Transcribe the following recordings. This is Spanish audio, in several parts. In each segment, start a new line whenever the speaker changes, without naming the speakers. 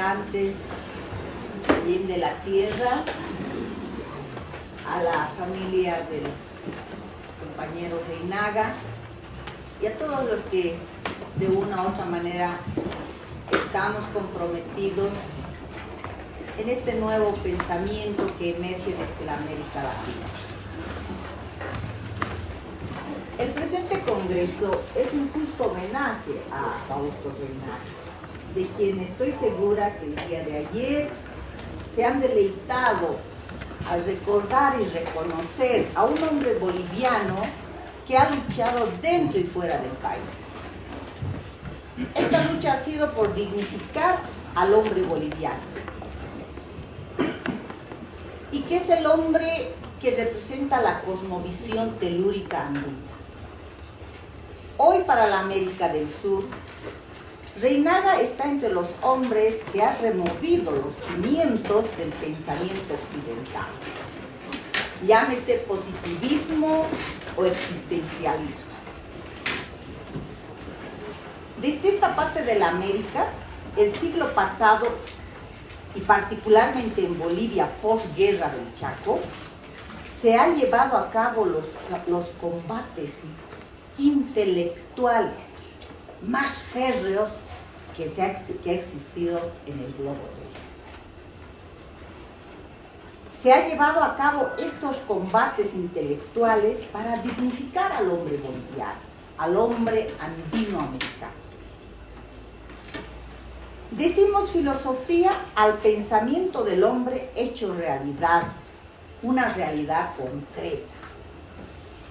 habitantes de la tierra, a la familia del compañero Reinaga y a todos los que de una u otra manera estamos comprometidos en este nuevo pensamiento que emerge desde la América Latina. El presente congreso es un justo homenaje a Fausto Reinaga, de quien estoy segura que el día de ayer se han deleitado al recordar y reconocer a un hombre boliviano que ha luchado dentro y fuera del país. Esta lucha ha sido por dignificar al hombre boliviano, y que es el hombre que representa la cosmovisión telúrica andina. Hoy para la América del Sur, Reinaga está entre los hombres que ha removido los cimientos del pensamiento occidental. Llámese positivismo o existencialismo. Desde esta parte de la América, el siglo pasado, y particularmente en Bolivia posguerra del Chaco, se han llevado a cabo los combates intelectuales más férreos que ha existido en el globo terrestre. Se han llevado a cabo estos combates intelectuales para dignificar al hombre boliviano, al hombre andino-americano. Decimos filosofía al pensamiento del hombre hecho realidad, una realidad concreta,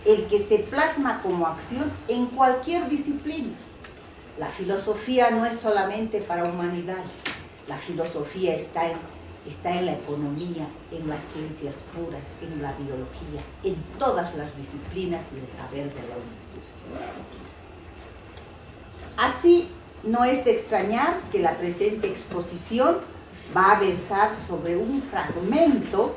el que se plasma como acción en cualquier disciplina. La filosofía no es solamente para humanidades, la filosofía está en la economía, en las ciencias puras, en la biología, en todas las disciplinas y el saber de la humanidad. Así, no es de extrañar que la presente exposición va a versar sobre un fragmento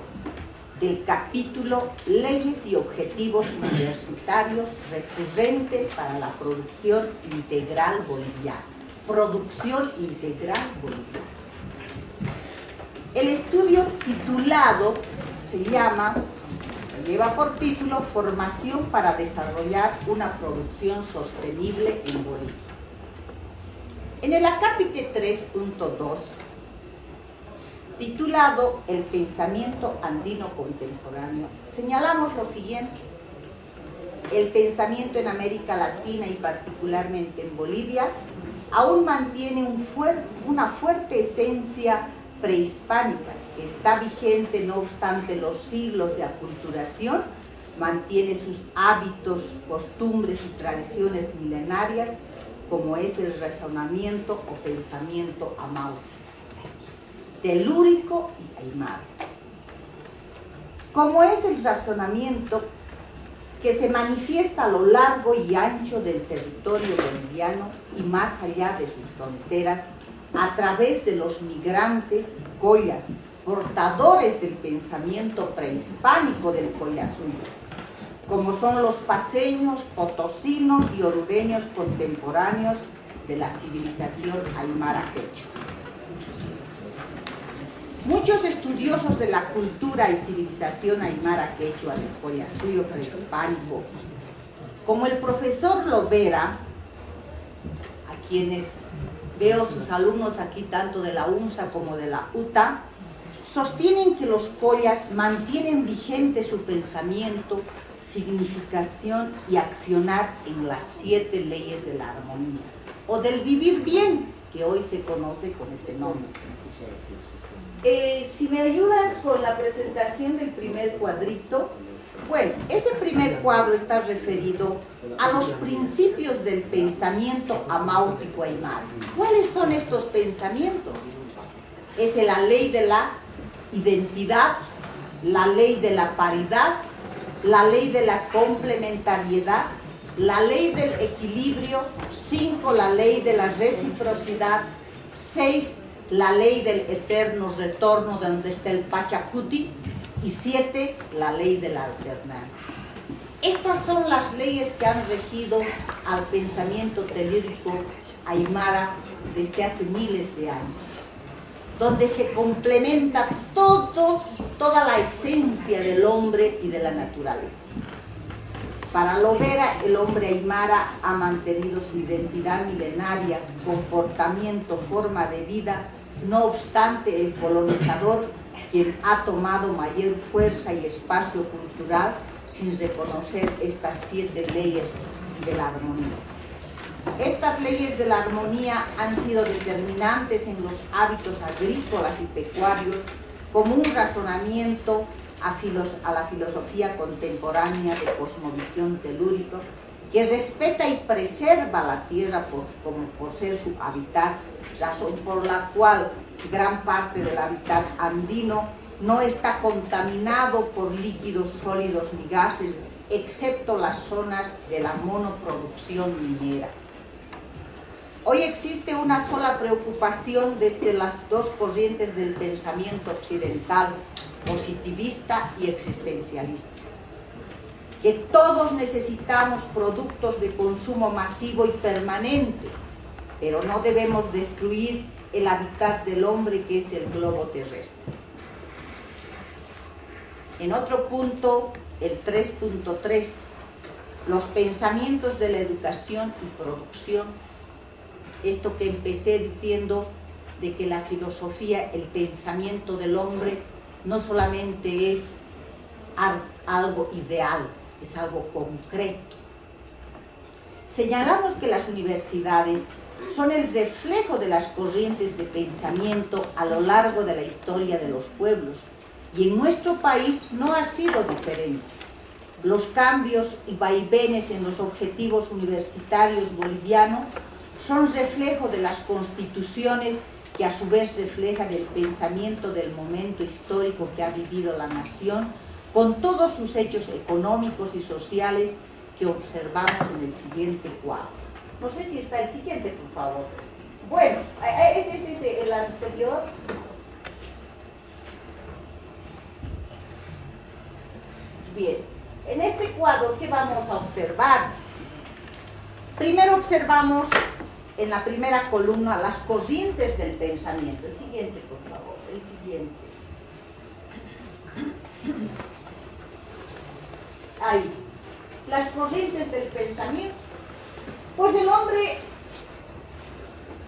del capítulo Leyes y Objetivos Universitarios Recurrentes para la Producción Integral Boliviana. Producción Integral Boliviana. El estudio titulado lleva por título Formación para desarrollar una producción sostenible en Bolivia. En el acápite 3.2, titulado El pensamiento andino contemporáneo, señalamos lo siguiente: el pensamiento en América Latina y particularmente en Bolivia aún mantiene una fuerte esencia prehispánica que está vigente no obstante los siglos de aculturación, mantiene sus hábitos, costumbres y tradiciones milenarias, como es el razonamiento o pensamiento amauti, telúrico y aymara. Como es el razonamiento que se manifiesta a lo largo y ancho del territorio boliviano y más allá de sus fronteras, a través de los migrantes collas, portadores del pensamiento prehispánico del Collasuyo, como son los paceños, potosinos y orureños contemporáneos de la civilización aymara quechua. Muchos estudiosos de la cultura y civilización aymara quechua del Collasuyo prehispánico, como el profesor Lovera, a quienes veo sus alumnos aquí tanto de la UNSA como de la UTA, sostienen que los collas mantienen vigente su pensamiento, significación y accionar en las 7 leyes de la armonía, o del vivir bien, que hoy se conoce con ese nombre. Si me ayudan con la presentación del primer cuadrito. Bueno, ese primer cuadro está referido a los principios del pensamiento amáutico aymara. ¿Cuáles son estos pensamientos? Es la ley de la identidad, la ley de la paridad, la ley de la complementariedad, la ley del equilibrio, 5, la ley de la reciprocidad, 6, la ley del eterno retorno de donde está el Pachacuti, y 7, la ley de la alternancia. Estas son las leyes que han regido al pensamiento telúrico aymara desde hace miles de años. donde se complementa toda la esencia del hombre y de la naturaleza. Para Lovera, el hombre aymara ha mantenido su identidad milenaria, comportamiento, forma de vida, no obstante el colonizador, quien ha tomado mayor fuerza y espacio cultural sin reconocer estas 7 leyes de la armonía. Estas leyes de la armonía han sido determinantes en los hábitos agrícolas y pecuarios como un razonamiento a la filosofía contemporánea de cosmovisión telúrico, que respeta y preserva la tierra por ser su hábitat, razón por la cual gran parte del hábitat andino no está contaminado por líquidos sólidos ni gases, excepto las zonas de la monoproducción minera. Hoy existe una sola preocupación desde las dos corrientes del pensamiento occidental, positivista y existencialista: que todos necesitamos productos de consumo masivo y permanente, pero no debemos destruir el hábitat del hombre, que es el globo terrestre. En otro punto, el 3.3, los pensamientos de la educación y producción, esto que empecé diciendo de que la filosofía, el pensamiento del hombre, no solamente es algo ideal, es algo concreto. Señalamos que las universidades son el reflejo de las corrientes de pensamiento a lo largo de la historia de los pueblos, y en nuestro país no ha sido diferente. Los cambios y vaivenes en los objetivos universitarios bolivianos son reflejo de las constituciones, que a su vez reflejan el pensamiento del momento histórico que ha vivido la nación, con todos sus hechos económicos y sociales que observamos en el siguiente cuadro. No sé si está el siguiente, por favor. Bueno, ese es el anterior. Bien, en este cuadro, ¿qué vamos a observar? Primero observamos en la primera columna las corrientes del pensamiento. El siguiente, por favor, el siguiente. Ahí. Las corrientes del pensamiento. Pues el hombre,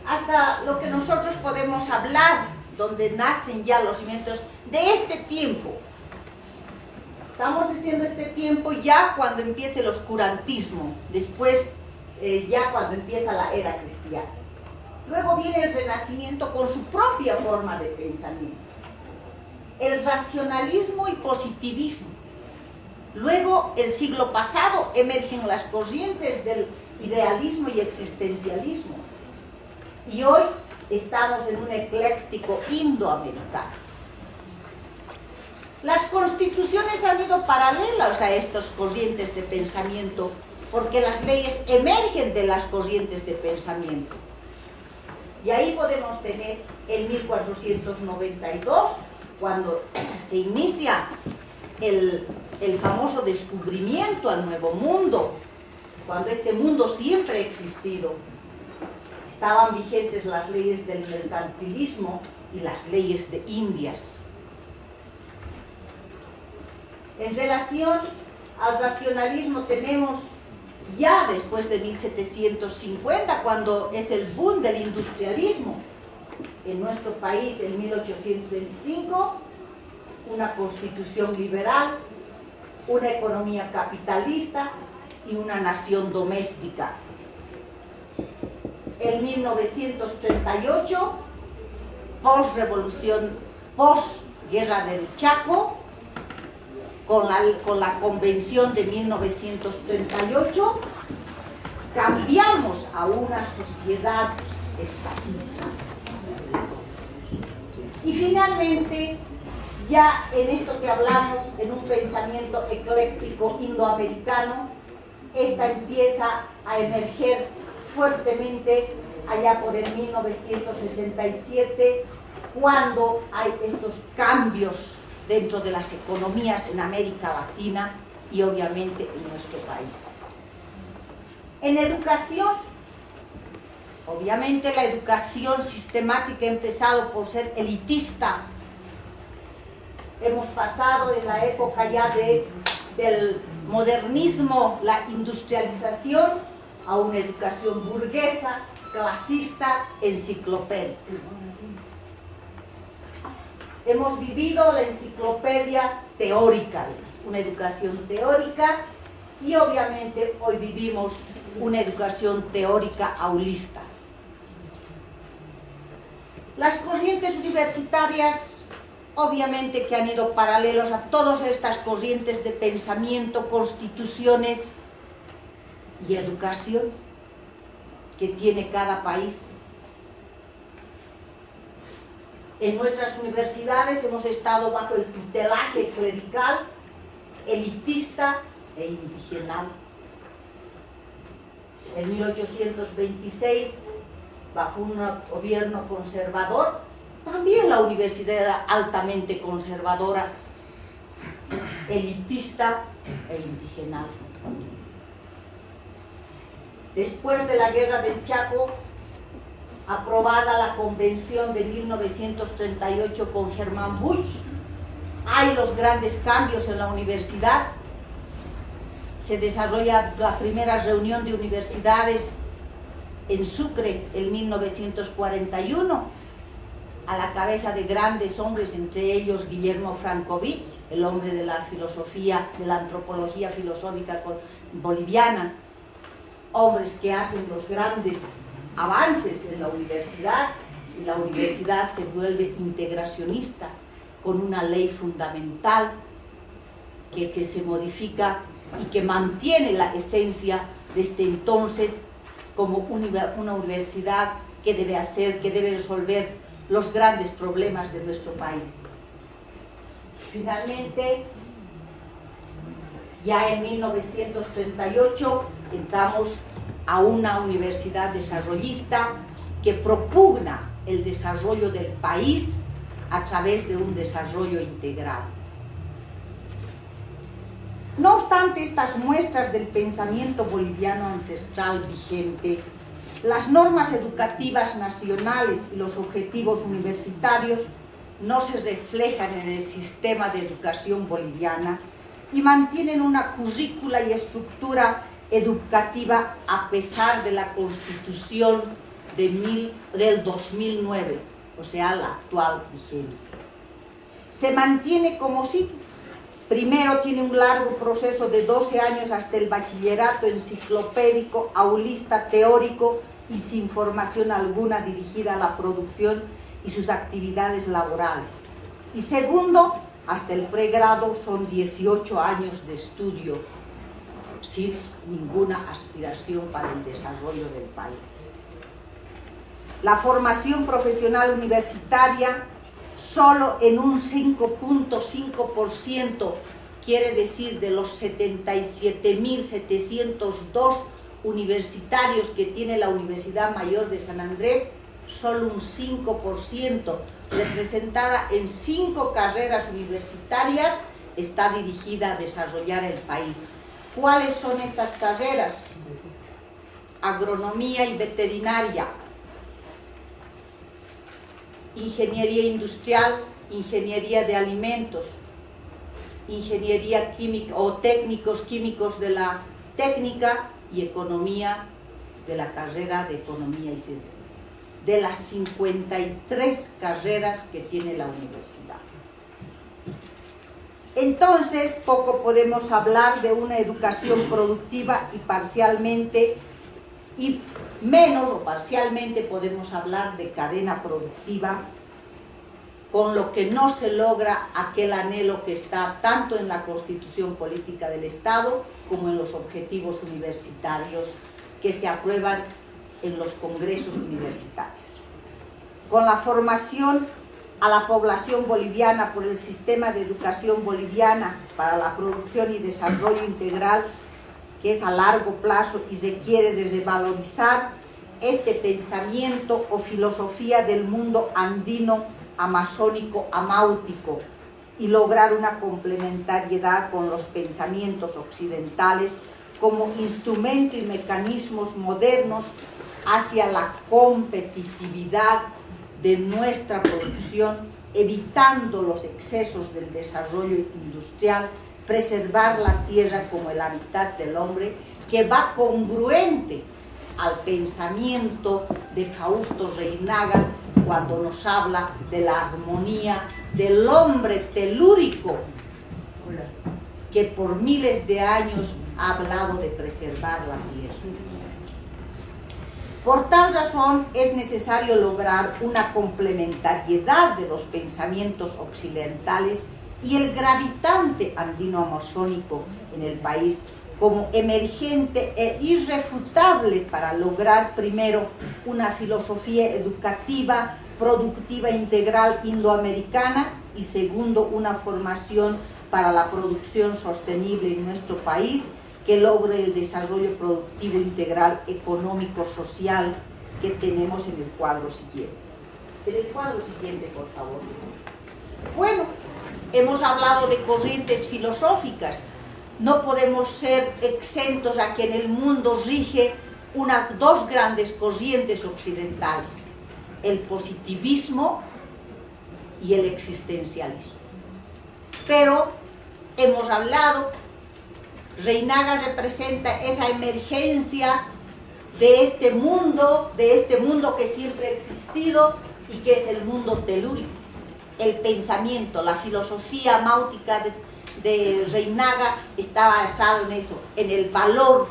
hasta lo que nosotros podemos hablar, donde nacen ya los cimientos de este tiempo. Estamos diciendo este tiempo ya cuando empiece el oscurantismo, después ya cuando empieza la era cristiana. Luego viene el Renacimiento con su propia forma de pensamiento, el racionalismo y positivismo. Luego, el siglo pasado, emergen las corrientes del idealismo y existencialismo. Y hoy estamos en un ecléctico indoamericano. Las constituciones han ido paralelas a estas corrientes de pensamiento, porque las leyes emergen de las corrientes de pensamiento. Y ahí podemos tener en 1492, cuando se inicia el famoso descubrimiento al Nuevo Mundo, cuando este mundo siempre ha existido. Estaban vigentes las leyes del mercantilismo y las leyes de Indias. En relación al racionalismo tenemos ya después de 1750, cuando es el boom del industrialismo, en nuestro país en 1825, una constitución liberal, una economía capitalista y una nación doméstica. En 1938, post-revolución, post-guerra del Chaco, con la convención de 1938, cambiamos a una sociedad estatista. Y finalmente, ya en esto que hablamos, en un pensamiento ecléctico indoamericano, esta empieza a emerger fuertemente allá por el 1967, cuando hay estos cambios dentro de las economías en América Latina y obviamente en nuestro país. En educación Obviamente la educación sistemática ha empezado por ser elitista. Hemos pasado en la época ya del modernismo, la industrialización, a una educación burguesa, clasista, enciclopédica. Hemos vivido la enciclopedia teórica, una educación teórica, y obviamente hoy vivimos una educación teórica aulista. Las corrientes universitarias, obviamente que han ido paralelos a todas estas corrientes de pensamiento, constituciones y educación que tiene cada país. En nuestras universidades hemos estado bajo el tutelaje clerical, elitista e indigenal. En 1826, bajo un gobierno conservador, también la universidad era altamente conservadora, elitista e indigenal. Después de la Guerra del Chaco, aprobada la Convención de 1938 con Germán Busch, hay los grandes cambios en la universidad. Se desarrolla la primera reunión de universidades en Sucre en 1941, a la cabeza de grandes hombres, entre ellos Guillermo Frankovich, el hombre de la filosofía, de la antropología filosófica boliviana, hombres que hacen los grandes avances en la universidad, y la universidad se vuelve integracionista con una ley fundamental que se modifica y que mantiene la esencia desde entonces como una universidad que debe hacer, que debe resolver los grandes problemas de nuestro país. Finalmente, ya en 1938 entramos a una universidad desarrollista que propugna el desarrollo del país a través de un desarrollo integral. No obstante estas muestras del pensamiento boliviano ancestral vigente, las normas educativas nacionales y los objetivos universitarios no se reflejan en el sistema de educación boliviana y mantienen una currícula y estructura educativa a pesar de la Constitución del 2009, o sea, la actual vigente. Se mantiene como si primero tiene un largo proceso de 12 años hasta el bachillerato enciclopédico, aulista, teórico y sin formación alguna dirigida a la producción y sus actividades laborales. Y segundo, hasta el pregrado son 18 años de estudio sin ninguna aspiración para el desarrollo del país. La formación profesional universitaria solo en un 5.5%, quiere decir de los 77.702 universitarios que tiene la Universidad Mayor de San Andrés, solo un 5%, representada en 5 carreras universitarias, está dirigida a desarrollar el país. ¿Cuáles son estas carreras? Agronomía y veterinaria, ingeniería industrial, ingeniería de alimentos, ingeniería química o técnicos químicos de la técnica y economía de la carrera de economía y ciencia. De las 53 carreras que tiene la universidad. Entonces, poco podemos hablar de una educación productiva y menos o parcialmente podemos hablar de cadena productiva, con lo que no se logra aquel anhelo que está tanto en la Constitución Política del Estado como en los objetivos universitarios que se aprueban en los congresos universitarios. Con la formación a la población boliviana por el sistema de educación boliviana para la producción y desarrollo integral, que es a largo plazo y requiere de revalorizar este pensamiento o filosofía del mundo andino, amazónico, amáutico, y lograr una complementariedad con los pensamientos occidentales como instrumento y mecanismos modernos hacia la competitividad de nuestra producción, evitando los excesos del desarrollo industrial, preservar la tierra como el hábitat del hombre, que va congruente al pensamiento de Fausto Reinaga cuando nos habla de la armonía del hombre telúrico, que por miles de años ha hablado de preservar la tierra. Por tal razón es necesario lograr una complementariedad de los pensamientos occidentales y el gravitante andino-amazónico en el país como emergente e irrefutable para lograr primero una filosofía educativa, productiva integral indoamericana y segundo una formación para la producción sostenible en nuestro país que logre el desarrollo productivo integral económico-social que tenemos en el cuadro siguiente. En el cuadro siguiente, por favor. Bueno, hemos hablado de corrientes filosóficas. No podemos ser exentos a que en el mundo rige dos grandes corrientes occidentales, el positivismo y el existencialismo. Pero hemos hablado, Reinaga representa esa emergencia de este mundo que siempre ha existido y que es el mundo telúrico. El pensamiento, la filosofía máutica de Reinaga está basado en eso, en el valor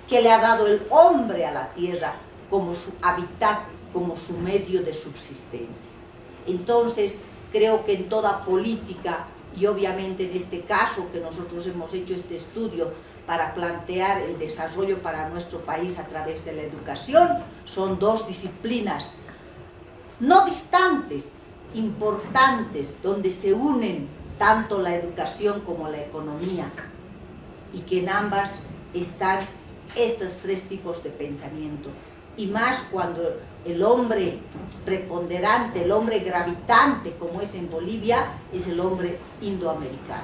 que le ha dado el hombre a la tierra como su hábitat, como su medio de subsistencia. Entonces, creo que en toda política, y obviamente en este caso que nosotros hemos hecho este estudio para plantear el desarrollo para nuestro país a través de la educación, son dos disciplinas no distantes, importantes, donde se unen tanto la educación como la economía, y que en ambas están estos tres tipos de pensamiento, y más cuando el hombre preponderante, el hombre gravitante, como es en Bolivia, es el hombre indoamericano.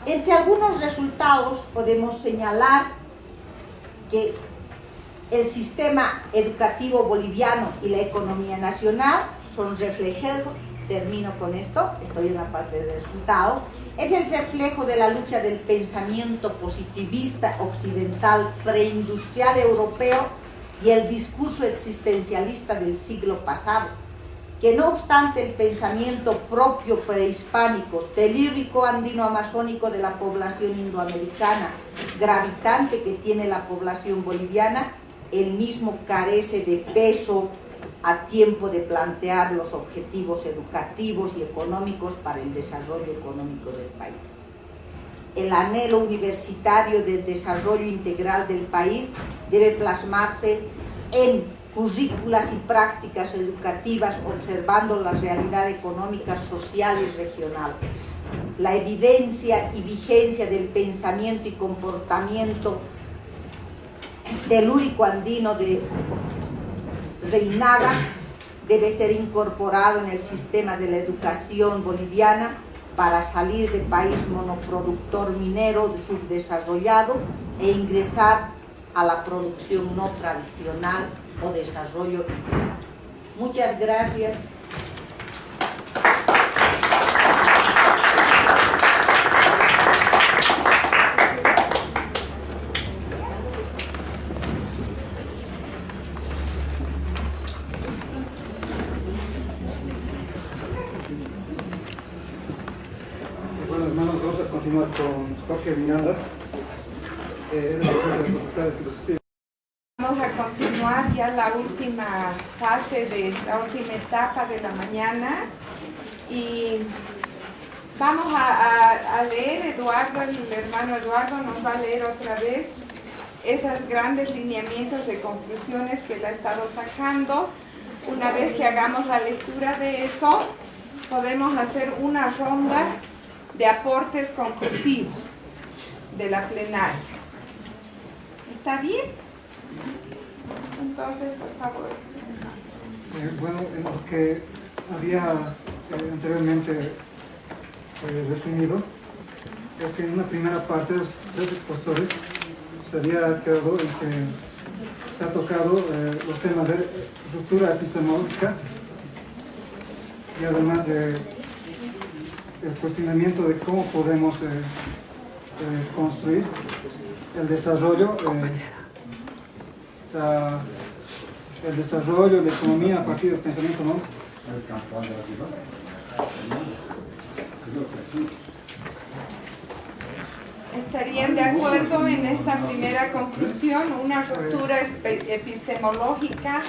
Entre algunos resultados podemos señalar que el sistema educativo boliviano y la economía nacional son reflejados, termino con esto, estoy en la parte de resultados, es el reflejo de la lucha del pensamiento positivista occidental preindustrial europeo y el discurso existencialista del siglo pasado, que no obstante el pensamiento propio prehispánico, telúrico andino-amazónico de la población indoamericana, gravitante que tiene la población boliviana, el mismo carece de peso a tiempo de plantear los objetivos educativos y económicos para el desarrollo económico del país. El anhelo universitario del desarrollo integral del país debe plasmarse en currículas y prácticas educativas observando la realidad económica, social y regional. La evidencia y vigencia del pensamiento y comportamiento telúrico andino de Reinaga debe ser incorporado en el sistema de la educación boliviana para salir de país monoproductor minero subdesarrollado e ingresar a la producción no tradicional o desarrollo integral. Muchas gracias.
Bueno, hermanos, vamos a continuar con Jorge Miranda.
Vamos a continuar ya la última fase de la última etapa de la mañana y vamos a leer, Eduardo, el hermano Eduardo nos va a leer otra vez esos grandes lineamientos de conclusiones que él ha estado sacando. Una vez que hagamos la lectura de eso, podemos hacer una ronda de aportes conclusivos de la plenaria. ¿Está bien? Entonces, por favor.
Bueno, en lo que había anteriormente resumido, es que en una primera parte los tres expositores se había quedado en que se ha tocado los temas de ruptura epistemológica y además el cuestionamiento de cómo podemos construir el desarrollo de economía a partir del pensamiento no.
¿Estarían de acuerdo en esta primera conclusión? Una ruptura epistemológica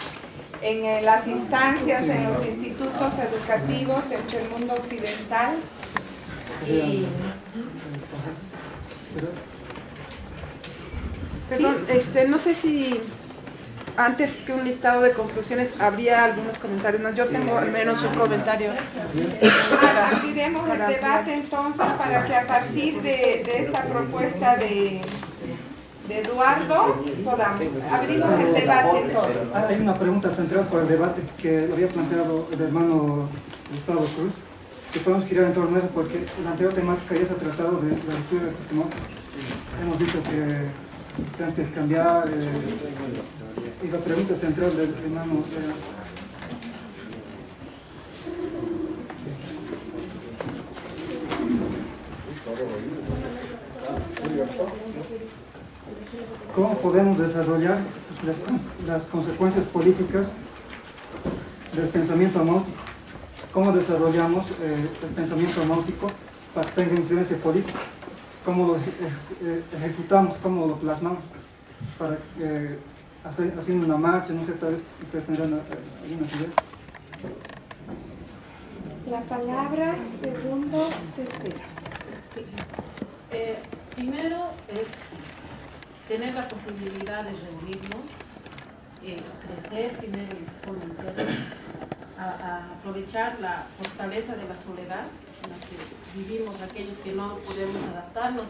en las instancias, en los institutos educativos entre el mundo occidental y...
Perdón, no sé si antes que un listado de conclusiones habría algunos comentarios más. Yo tengo al menos un comentario.
Abriremos el debate entonces para que a partir de esta propuesta de Eduardo podamos. Abrimos el debate entonces.
Hay una pregunta central para el debate que había planteado el hermano Gustavo Cruz, que podemos girar en torno a eso porque la anterior temática ya se ha tratado de la ruptura epistemológica. Hemos dicho que tenemos que cambiar y la pregunta central del hermano ¿cómo podemos desarrollar las consecuencias políticas del pensamiento amáutico? ¿Cómo desarrollamos el pensamiento amáutico para que tenga incidencia política? ¿Cómo lo ejecutamos? ¿Cómo lo plasmamos? Para haciendo una marcha, no sé, tal vez ustedes tendrán algunas ideas.
La palabra, segundo, tercero.
Sí. Primero es tener la posibilidad de reunirnos, crecer primero en forma interna, a aprovechar la fortaleza de la soledad en la que vivimos aquellos que no podemos adaptarnos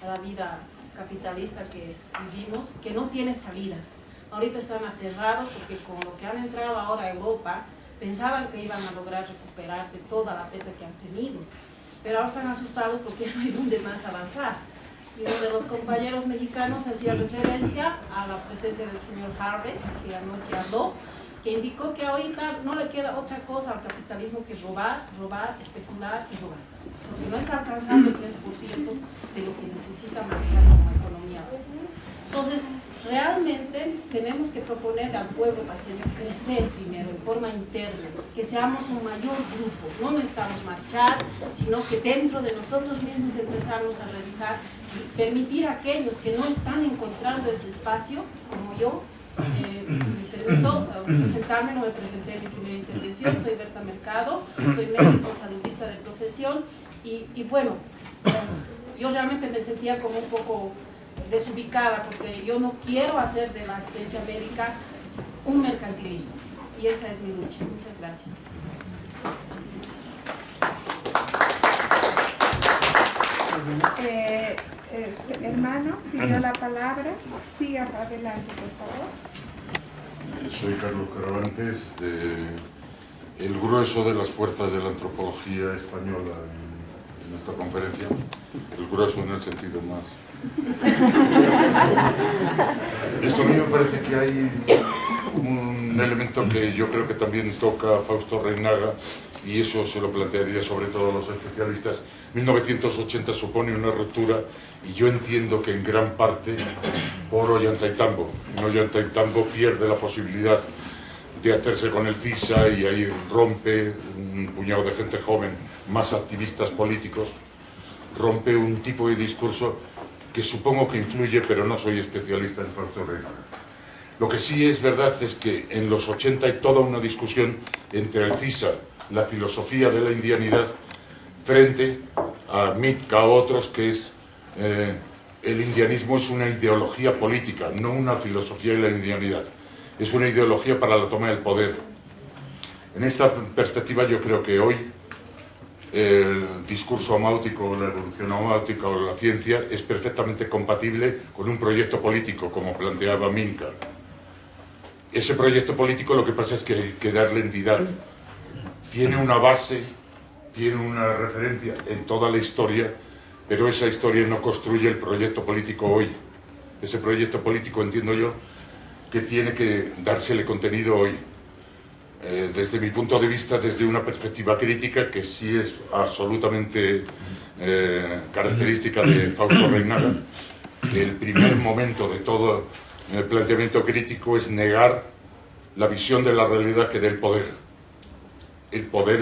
a la vida capitalista que vivimos, que no tiene salida. Ahorita están aterrados porque con lo que han entrado ahora a Europa, pensaban que iban a lograr recuperar de toda la peta que han tenido, pero ahora están asustados porque no hay dónde más avanzar. Y uno de los compañeros mexicanos hacía referencia a la presencia del señor Harvey, que anoche habló, que indicó que ahorita no le queda otra cosa al capitalismo que robar, robar, especular y robar, porque no está alcanzando el 3% de lo que necesita manejar como economía básica. Entonces, realmente tenemos que proponer al pueblo paseño crecer primero en forma interna, que seamos un mayor grupo, no necesitamos marchar, sino que dentro de nosotros mismos empezarnos a revisar y permitir a aquellos que no están encontrando ese espacio, como yo. Me permito presentarme, no me presenté en mi primera intervención, soy Berta Mercado, soy médico saludista de profesión y bueno, yo realmente me sentía como un poco desubicada porque yo no quiero hacer de la asistencia médica un mercantilismo y esa es mi lucha. Muchas gracias.
Hermano, pidió la palabra. Siga adelante, por favor.
Soy Carlos Caravantes, el grueso de las fuerzas de la antropología española en esta conferencia, el grueso en el sentido más. Esto a mí me parece que hay un elemento que yo creo que también toca Fausto Reinaga, y eso se lo plantearía sobre todo a los especialistas. 1980 supone una ruptura y yo entiendo que en gran parte por Ollantaytambo. Ollantaytambo pierde la posibilidad de hacerse con el CISA y ahí rompe un puñado de gente joven, más activistas políticos, rompe un tipo de discurso que supongo que influye, pero no soy especialista en Fausto Reinaga. Lo que sí es verdad es que en los 80 hay toda una discusión entre el CISA, la filosofía de la indianidad, frente a Mitka o otros, que es el indianismo es una ideología política, no una filosofía de la indianidad. Es una ideología para la toma del poder. En esta perspectiva yo creo que hoy el discurso amáutico, la evolución amáutica o la ciencia es perfectamente compatible con un proyecto político, como planteaba Minka. Ese proyecto político lo que pasa es que hay que darle entidad. Tiene una base, tiene una referencia en toda la historia, pero esa historia no construye el proyecto político hoy. Ese proyecto político, entiendo yo, que tiene que dársele contenido hoy. Desde mi punto de vista, desde una perspectiva crítica, que sí es absolutamente característica de Fausto Reinaga, el primer momento de todo el planteamiento crítico es negar la visión de la realidad que da el poder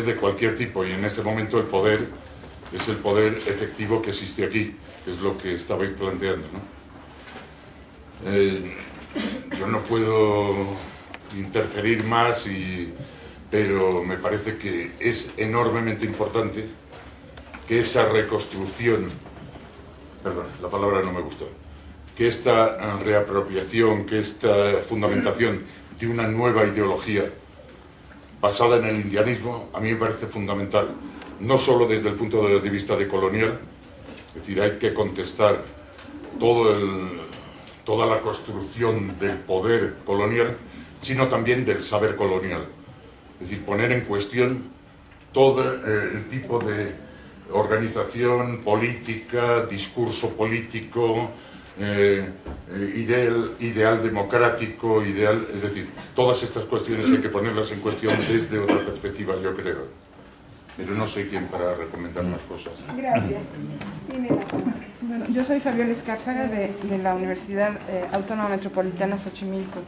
de cualquier tipo, y en este momento el poder es el poder efectivo que existe aquí, que es lo que estabais planteando, ¿no? Yo no puedo interferir más, pero me parece que es enormemente importante que esa reconstrucción, perdón, la palabra no me gustó, que esta reapropiación, que esta fundamentación de una nueva ideología basada en el indianismo, a mí me parece fundamental, no solo desde el punto de vista de colonial, es decir, hay que contestar toda la construcción del poder colonial, sino también del saber colonial, es decir, poner en cuestión todo el tipo de organización política, discurso político, ideal democrático, es decir, todas estas cuestiones hay que ponerlas en cuestión desde otra perspectiva, yo creo. Pero no soy quien para recomendar más cosas.
Gracias. Tiene la palabra.
Bueno, yo soy Fabiola Escárzaga de la Universidad Autónoma Metropolitana Xochimilco.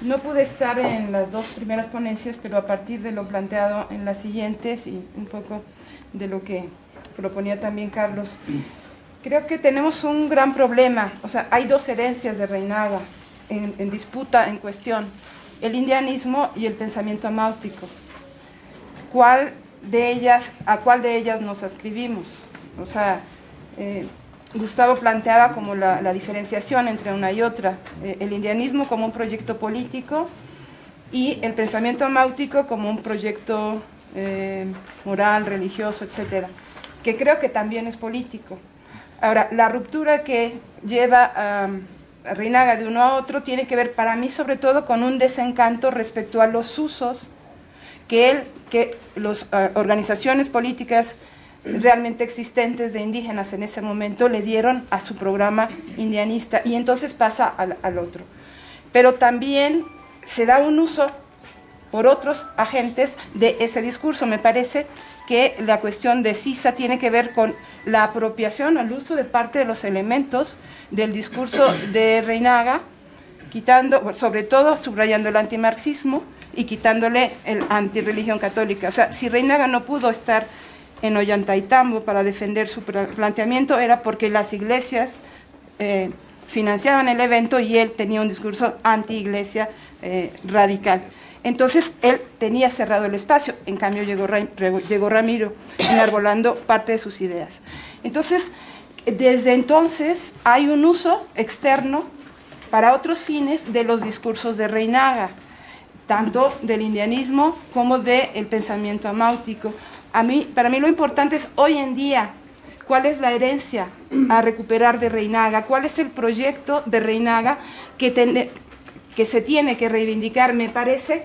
No pude estar en las dos primeras ponencias, pero a partir de lo planteado en las siguientes y un poco de lo que proponía también Carlos, creo que tenemos un gran problema. O sea, hay dos herencias de Reinaga en disputa, en cuestión: el indianismo y el pensamiento amáutico. ¿A cuál de ellas nos ascribimos? O sea, Gustavo planteaba como la diferenciación entre una y otra, el indianismo como un proyecto político y el pensamiento amáutico como un proyecto moral, religioso, etcétera, que creo que también es político. Ahora, la ruptura que lleva a Reinaga de uno a otro tiene que ver, para mí, sobre todo con un desencanto respecto a los usos que las organizaciones políticas realmente existentes de indígenas en ese momento le dieron a su programa indianista, y entonces pasa al otro. Pero también se da un uso por otros agentes de ese discurso. Me parece que la cuestión de Sisa tiene que ver con la apropiación, el uso de parte de los elementos del discurso de Reinaga, quitando, sobre todo subrayando el antimarxismo y quitándole el antirreligión católica. O sea, si Reinaga no pudo estar en Ollantaytambo para defender su planteamiento, era porque las iglesias financiaban el evento y él tenía un discurso anti-iglesia radical. Entonces él tenía cerrado el espacio, en cambio llegó Ramiro enarbolando parte de sus ideas. Entonces, desde entonces hay un uso externo para otros fines de los discursos de Reinaga, tanto del indianismo como del pensamiento amáutico. Para mí lo importante es hoy en día, ¿cuál es la herencia a recuperar de Reinaga? ¿Cuál es el proyecto de Reinaga que se tiene que reivindicar? Me parece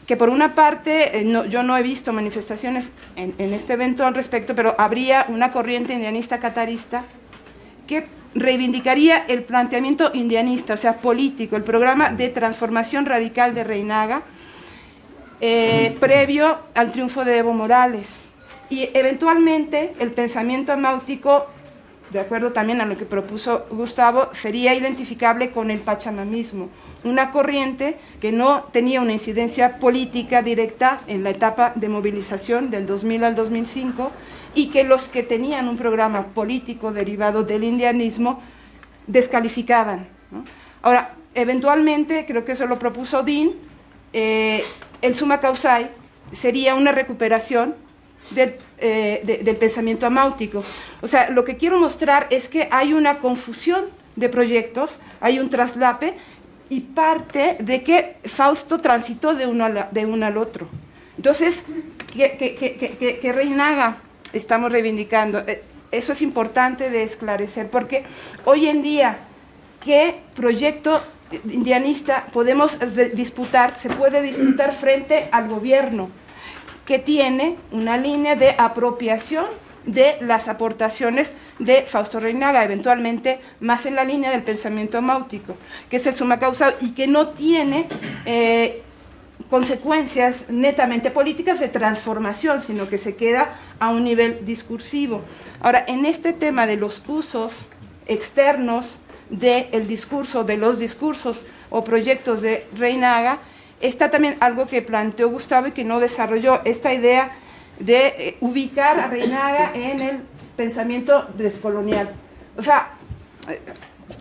que por una parte, yo no he visto manifestaciones en este evento al respecto, pero habría una corriente indianista catarista que reivindicaría el planteamiento indianista, o sea, político, el programa de transformación radical de Reinaga, previo al triunfo de Evo Morales, y eventualmente el pensamiento amáutico, de acuerdo también a lo que propuso Gustavo, sería identificable con el pachamamismo, una corriente que no tenía una incidencia política directa en la etapa de movilización del 2000 al 2005, y que los que tenían un programa político derivado del indianismo descalificaban, ¿no? Ahora, eventualmente, creo que eso lo propuso Dean, el summa causai sería una recuperación del pensamiento amáutico. O sea, lo que quiero mostrar es que hay una confusión de proyectos, hay un traslape, y parte de que Fausto transitó de uno al otro. Entonces, que Reinaga estamos reivindicando, eso es importante de esclarecer, porque hoy en día, ¿qué proyecto indianista podemos disputar? Se puede disputar frente al gobierno, que tiene una línea de apropiación de las aportaciones de Fausto Reinaga, eventualmente más en la línea del pensamiento máutico, que es el suma causa y que no tiene consecuencias netamente políticas de transformación, sino que se queda a un nivel discursivo. Ahora, en este tema de los usos externos del discurso, de los discursos o proyectos de Reinaga, está también algo que planteó Gustavo y que no desarrolló, esta idea de ubicar a Reinaga en el pensamiento descolonial. O sea,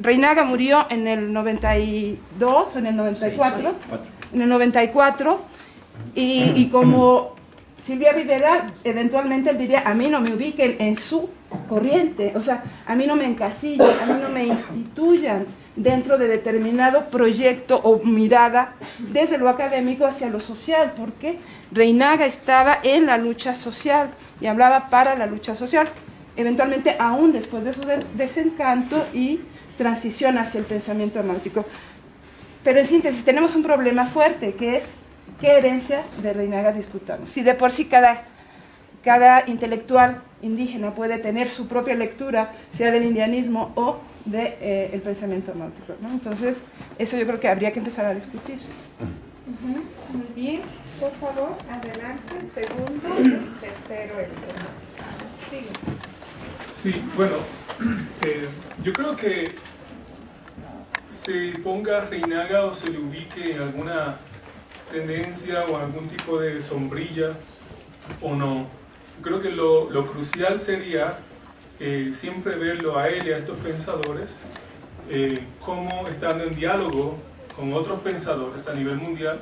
Reinaga murió en el 92 o en el 94, en el 94, y como Silvia Rivera, eventualmente él diría, a mí no me ubiquen en su corriente, o sea, a mí no me encasillen, a mí no me instituyan dentro de determinado proyecto o mirada desde lo académico hacia lo social, porque Reinaga estaba en la lucha social y hablaba para la lucha social, eventualmente aún después de su desencanto y transición hacia el pensamiento máutico. Pero en síntesis tenemos un problema fuerte, que es qué herencia de Reinaga disputamos. Si de por sí cada intelectual indígena puede tener su propia lectura, sea del indianismo o del pensamiento máutico, ¿no? Entonces, eso yo creo que habría que empezar a discutir.
Muy bien, por favor, adelante, segundo, tercero, el sigue.
Sí, bueno, yo creo que se ponga Reinaga o se le ubique en alguna tendencia o algún tipo de sombrilla o no. Creo que lo crucial sería siempre verlo a él y a estos pensadores como estando en diálogo con otros pensadores a nivel mundial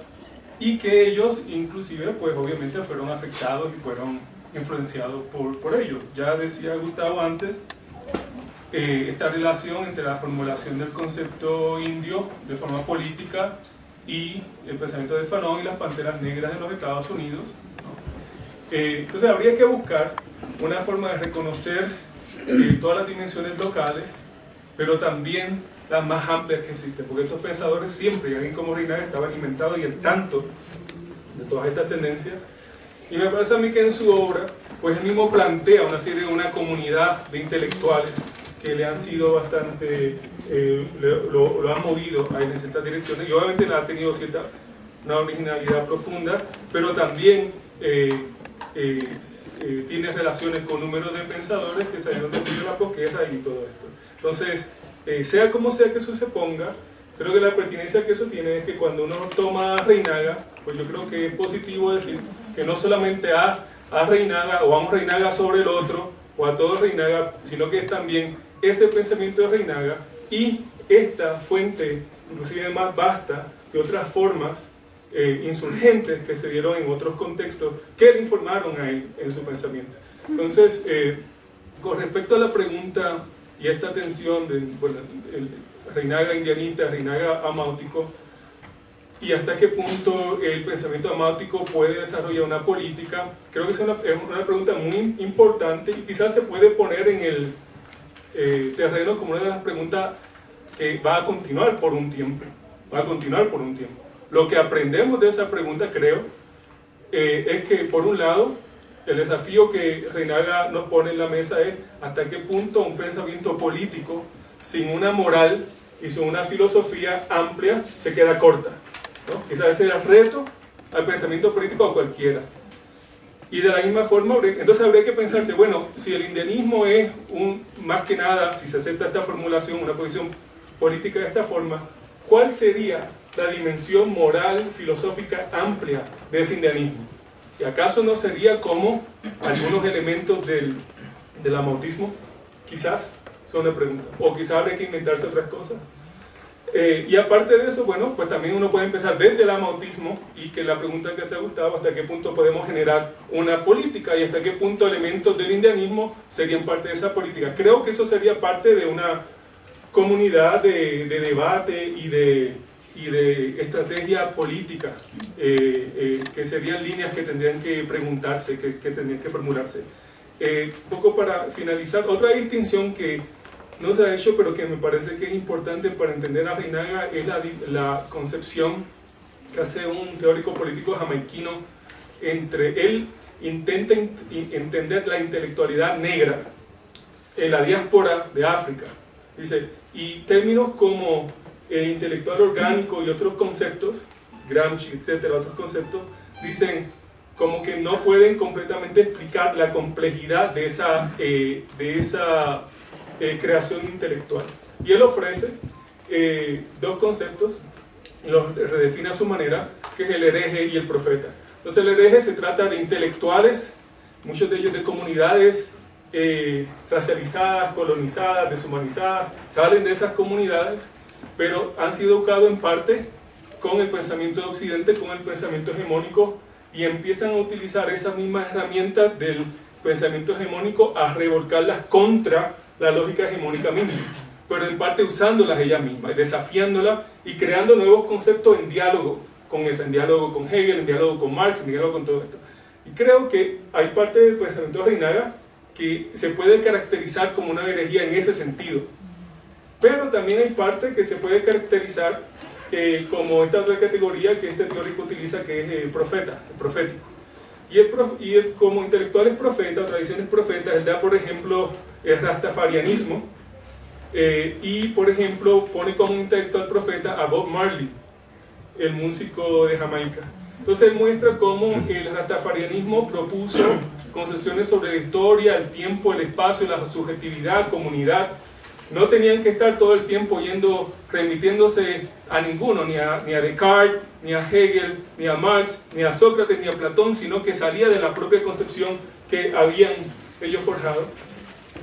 y que ellos inclusive pues obviamente fueron afectados y fueron influenciados por ellos. Ya decía Gustavo antes esta relación entre la formulación del concepto indio de forma política y el pensamiento de Fanon y las panteras negras en los Estados Unidos, ¿no? Entonces habría que buscar una forma de reconocer todas las dimensiones locales, pero también las más amplias que existen, porque estos pensadores siempre, y alguien como Reinaga, estaba alimentado y al tanto de todas estas tendencias, y me parece a mí que en su obra, pues él mismo plantea una comunidad de intelectuales que le han sido bastante, lo han movido en ciertas direcciones, y obviamente le ha tenido una originalidad profunda, pero también tiene relaciones con números de pensadores que salieron de la posguerra y todo esto. Entonces, sea como sea que eso se ponga, creo que la pertinencia que eso tiene es que cuando uno toma a Reinaga, pues yo creo que es positivo decir que no solamente a Reinaga o a un Reinaga sobre el otro, o a todo Reinaga, sino que es también ese pensamiento de Reinaga y esta fuente, inclusive más vasta, de otras formas insurgentes que se dieron en otros contextos que le informaron a él en su pensamiento. Entonces, con respecto a la pregunta y a esta tensión de el Reinaga indianista, Reinaga amáutico, y hasta qué punto el pensamiento amáutico puede desarrollar una política, creo que es una pregunta muy importante y quizás se puede poner en el terreno como una de las preguntas que va a continuar por un tiempo. Lo que aprendemos de esa pregunta, creo, es que por un lado, el desafío que Reinaga nos pone en la mesa es hasta qué punto un pensamiento político sin una moral y sin una filosofía amplia se queda corta, ¿no? Quizás ese es el reto al pensamiento político a cualquiera. Y de la misma forma, entonces habría que pensarse, bueno, si el indianismo es más que nada, si se acepta esta formulación, una posición política de esta forma, ¿cuál sería la dimensión moral, filosófica amplia de ese indianismo? ¿Y acaso no sería como algunos elementos del amautismo? Quizás, son una pregunta. O quizás habría que inventarse otras cosas. Y aparte de eso, bueno, pues también uno puede empezar desde el amautismo y que la pregunta que se ha gustado, hasta qué punto podemos generar una política y hasta qué punto elementos del indianismo serían parte de esa política. Creo que eso sería parte de una comunidad de debate y de estrategia política, que serían líneas que tendrían que preguntarse, que tendrían que formularse. Un poco para finalizar, otra distinción que no se ha hecho, pero que me parece que es importante para entender a Reinaga, es la concepción que hace un teórico político jamaiquino él intenta entender la intelectualidad negra en la diáspora de África. Dice, y términos como intelectual orgánico y otros conceptos, Gramsci, etcétera, otros conceptos, dicen como que no pueden completamente explicar la complejidad de esa creación intelectual. Y él ofrece dos conceptos, los redefine a su manera, que es el hereje y el profeta. Entonces el hereje se trata de intelectuales, muchos de ellos de comunidades racializadas, colonizadas, deshumanizadas, salen de esas comunidades, pero han sido educados en parte con el pensamiento de Occidente, con el pensamiento hegemónico, y empiezan a utilizar esas mismas herramientas del pensamiento hegemónico a revolcarlas contra la lógica hegemónica misma, pero en parte usándolas ellas mismas, desafiándolas y creando nuevos conceptos en diálogo con esa, en diálogo con Hegel, en diálogo con Marx, en diálogo con todo esto. Y creo que hay parte del pensamiento de Reinaga que se puede caracterizar como una herejía en ese sentido, pero también hay parte que se puede caracterizar como esta otra categoría que este teórico utiliza, que es el profeta, el profético. Y él como intelectual es profeta, o tradiciones profetas, él da por ejemplo el rastafarianismo, y por ejemplo pone como intelectual profeta a Bob Marley, el músico de Jamaica. Entonces él muestra cómo el rastafarianismo propuso concepciones sobre la historia, el tiempo, el espacio, la subjetividad, comunidad. No tenían que estar todo el tiempo remitiéndose a ninguno, ni a Descartes, ni a Hegel, ni a Marx, ni a Sócrates, ni a Platón, sino que salía de la propia concepción que habían ellos forjado.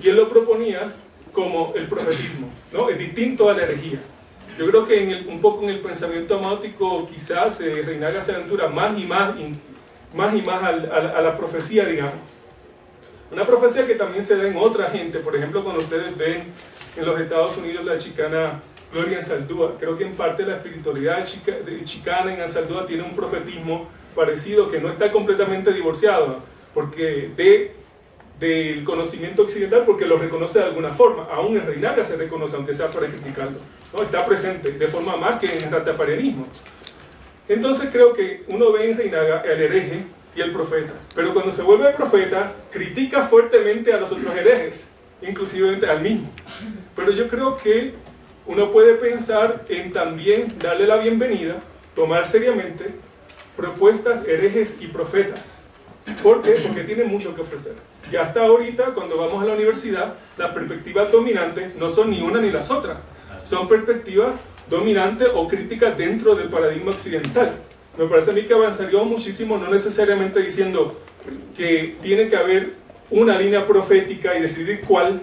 Y él lo proponía como el profetismo, ¿no? Es distinto a la herejía. Yo creo que un poco en el pensamiento amáutico quizás Reinaga se aventura más y más a la profecía, digamos. Una profecía que también se da en otra gente. Por ejemplo, cuando ustedes ven en los Estados Unidos la chicana Gloria Anzaldúa, creo que en parte la espiritualidad chicana en Anzaldúa tiene un profetismo parecido, que no está completamente divorciado porque del conocimiento occidental, porque lo reconoce de alguna forma. Aún en Reinaga se reconoce, aunque sea para criticarlo, ¿no? Está presente de forma más que en el rastafarianismo. Entonces creo que uno ve en Reinaga el hereje y el profeta, pero cuando se vuelve profeta critica fuertemente a los otros herejes, inclusive al mismo. Pero yo creo que uno puede pensar en también darle la bienvenida, tomar seriamente propuestas herejes y profetas. ¿Por qué? Porque tienen mucho que ofrecer. Y hasta ahorita, cuando vamos a la universidad, las perspectivas dominantes no son ni una ni las otras. Son perspectivas dominantes o críticas dentro del paradigma occidental. Me parece a mí que avanzaría muchísimo, no necesariamente diciendo que tiene que haber una línea profética y decidir cuál,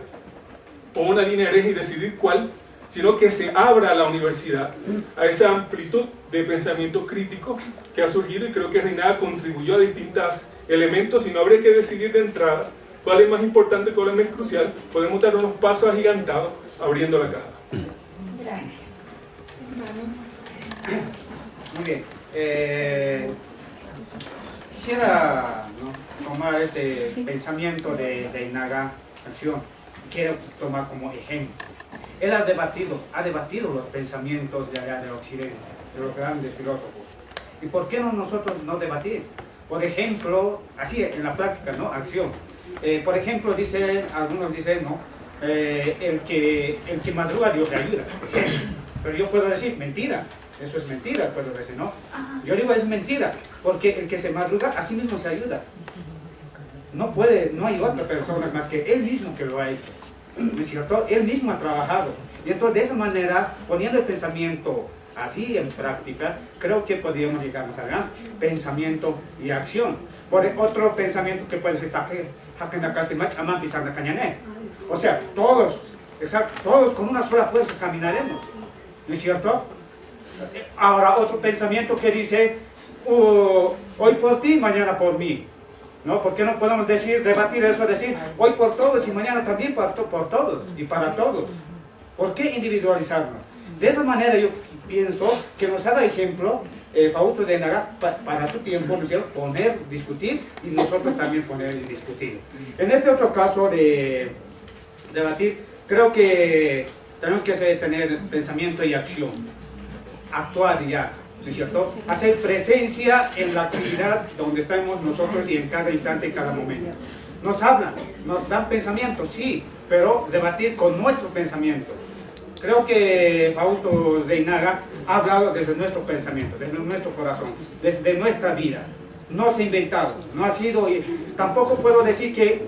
o una línea hereje y decidir cuál, sino que se abra a la universidad a esa amplitud de pensamiento crítico que ha surgido, y creo que Reinaga contribuyó a distintos elementos, y no habría que decidir de entrada cuál es más importante, cuál es más crucial. Podemos dar unos pasos agigantados abriendo la caja.
Gracias.
Muy bien. Quisiera, ¿no?, tomar este pensamiento de Reinaga Acción. Quiero tomar como ejemplo. Él ha debatido los pensamientos de allá del Occidente, de los grandes filósofos. ¿Y por qué no nosotros no debatir? Por ejemplo, así en la práctica, ¿no? Acción. Por ejemplo, algunos dicen, ¿no? El que madruga, Dios le ayuda. Pero yo puedo decir, mentira. Eso es mentira, puedo decir, ¿no? Yo digo, es mentira, porque el que se madruga a sí mismo se ayuda. No hay otra persona más que él mismo que lo ha hecho. ¿No es cierto? Él mismo ha trabajado. Y entonces, de esa manera, poniendo el pensamiento así en práctica, creo que podríamos llegar más adelante. Pensamiento y acción. Por otro pensamiento que puede ser, o sea, todos con una sola fuerza caminaremos. ¿No es cierto? Ahora, otro pensamiento que dice, hoy por ti, mañana por mí. ¿No? ¿Por qué no podemos debatir eso, decir hoy por todos y mañana también por todos y para todos? ¿Por qué individualizarnos? De esa manera yo pienso que nos ha dado ejemplo Fausto Reinaga para su tiempo, ¿no es cierto?, poner, discutir, y nosotros también poner y discutir. En este otro caso de debatir, creo que tenemos que tener pensamiento y acción, actuar ya, ¿no es cierto? Hacer presencia en la actividad donde estamos nosotros y en cada instante, cada momento. Nos hablan, nos dan pensamientos, sí, pero debatir con nuestro pensamiento. Creo que Fausto Reinaga ha hablado desde nuestro pensamiento, desde nuestro corazón, desde nuestra vida. No se ha inventado, no ha sido, tampoco puedo decir que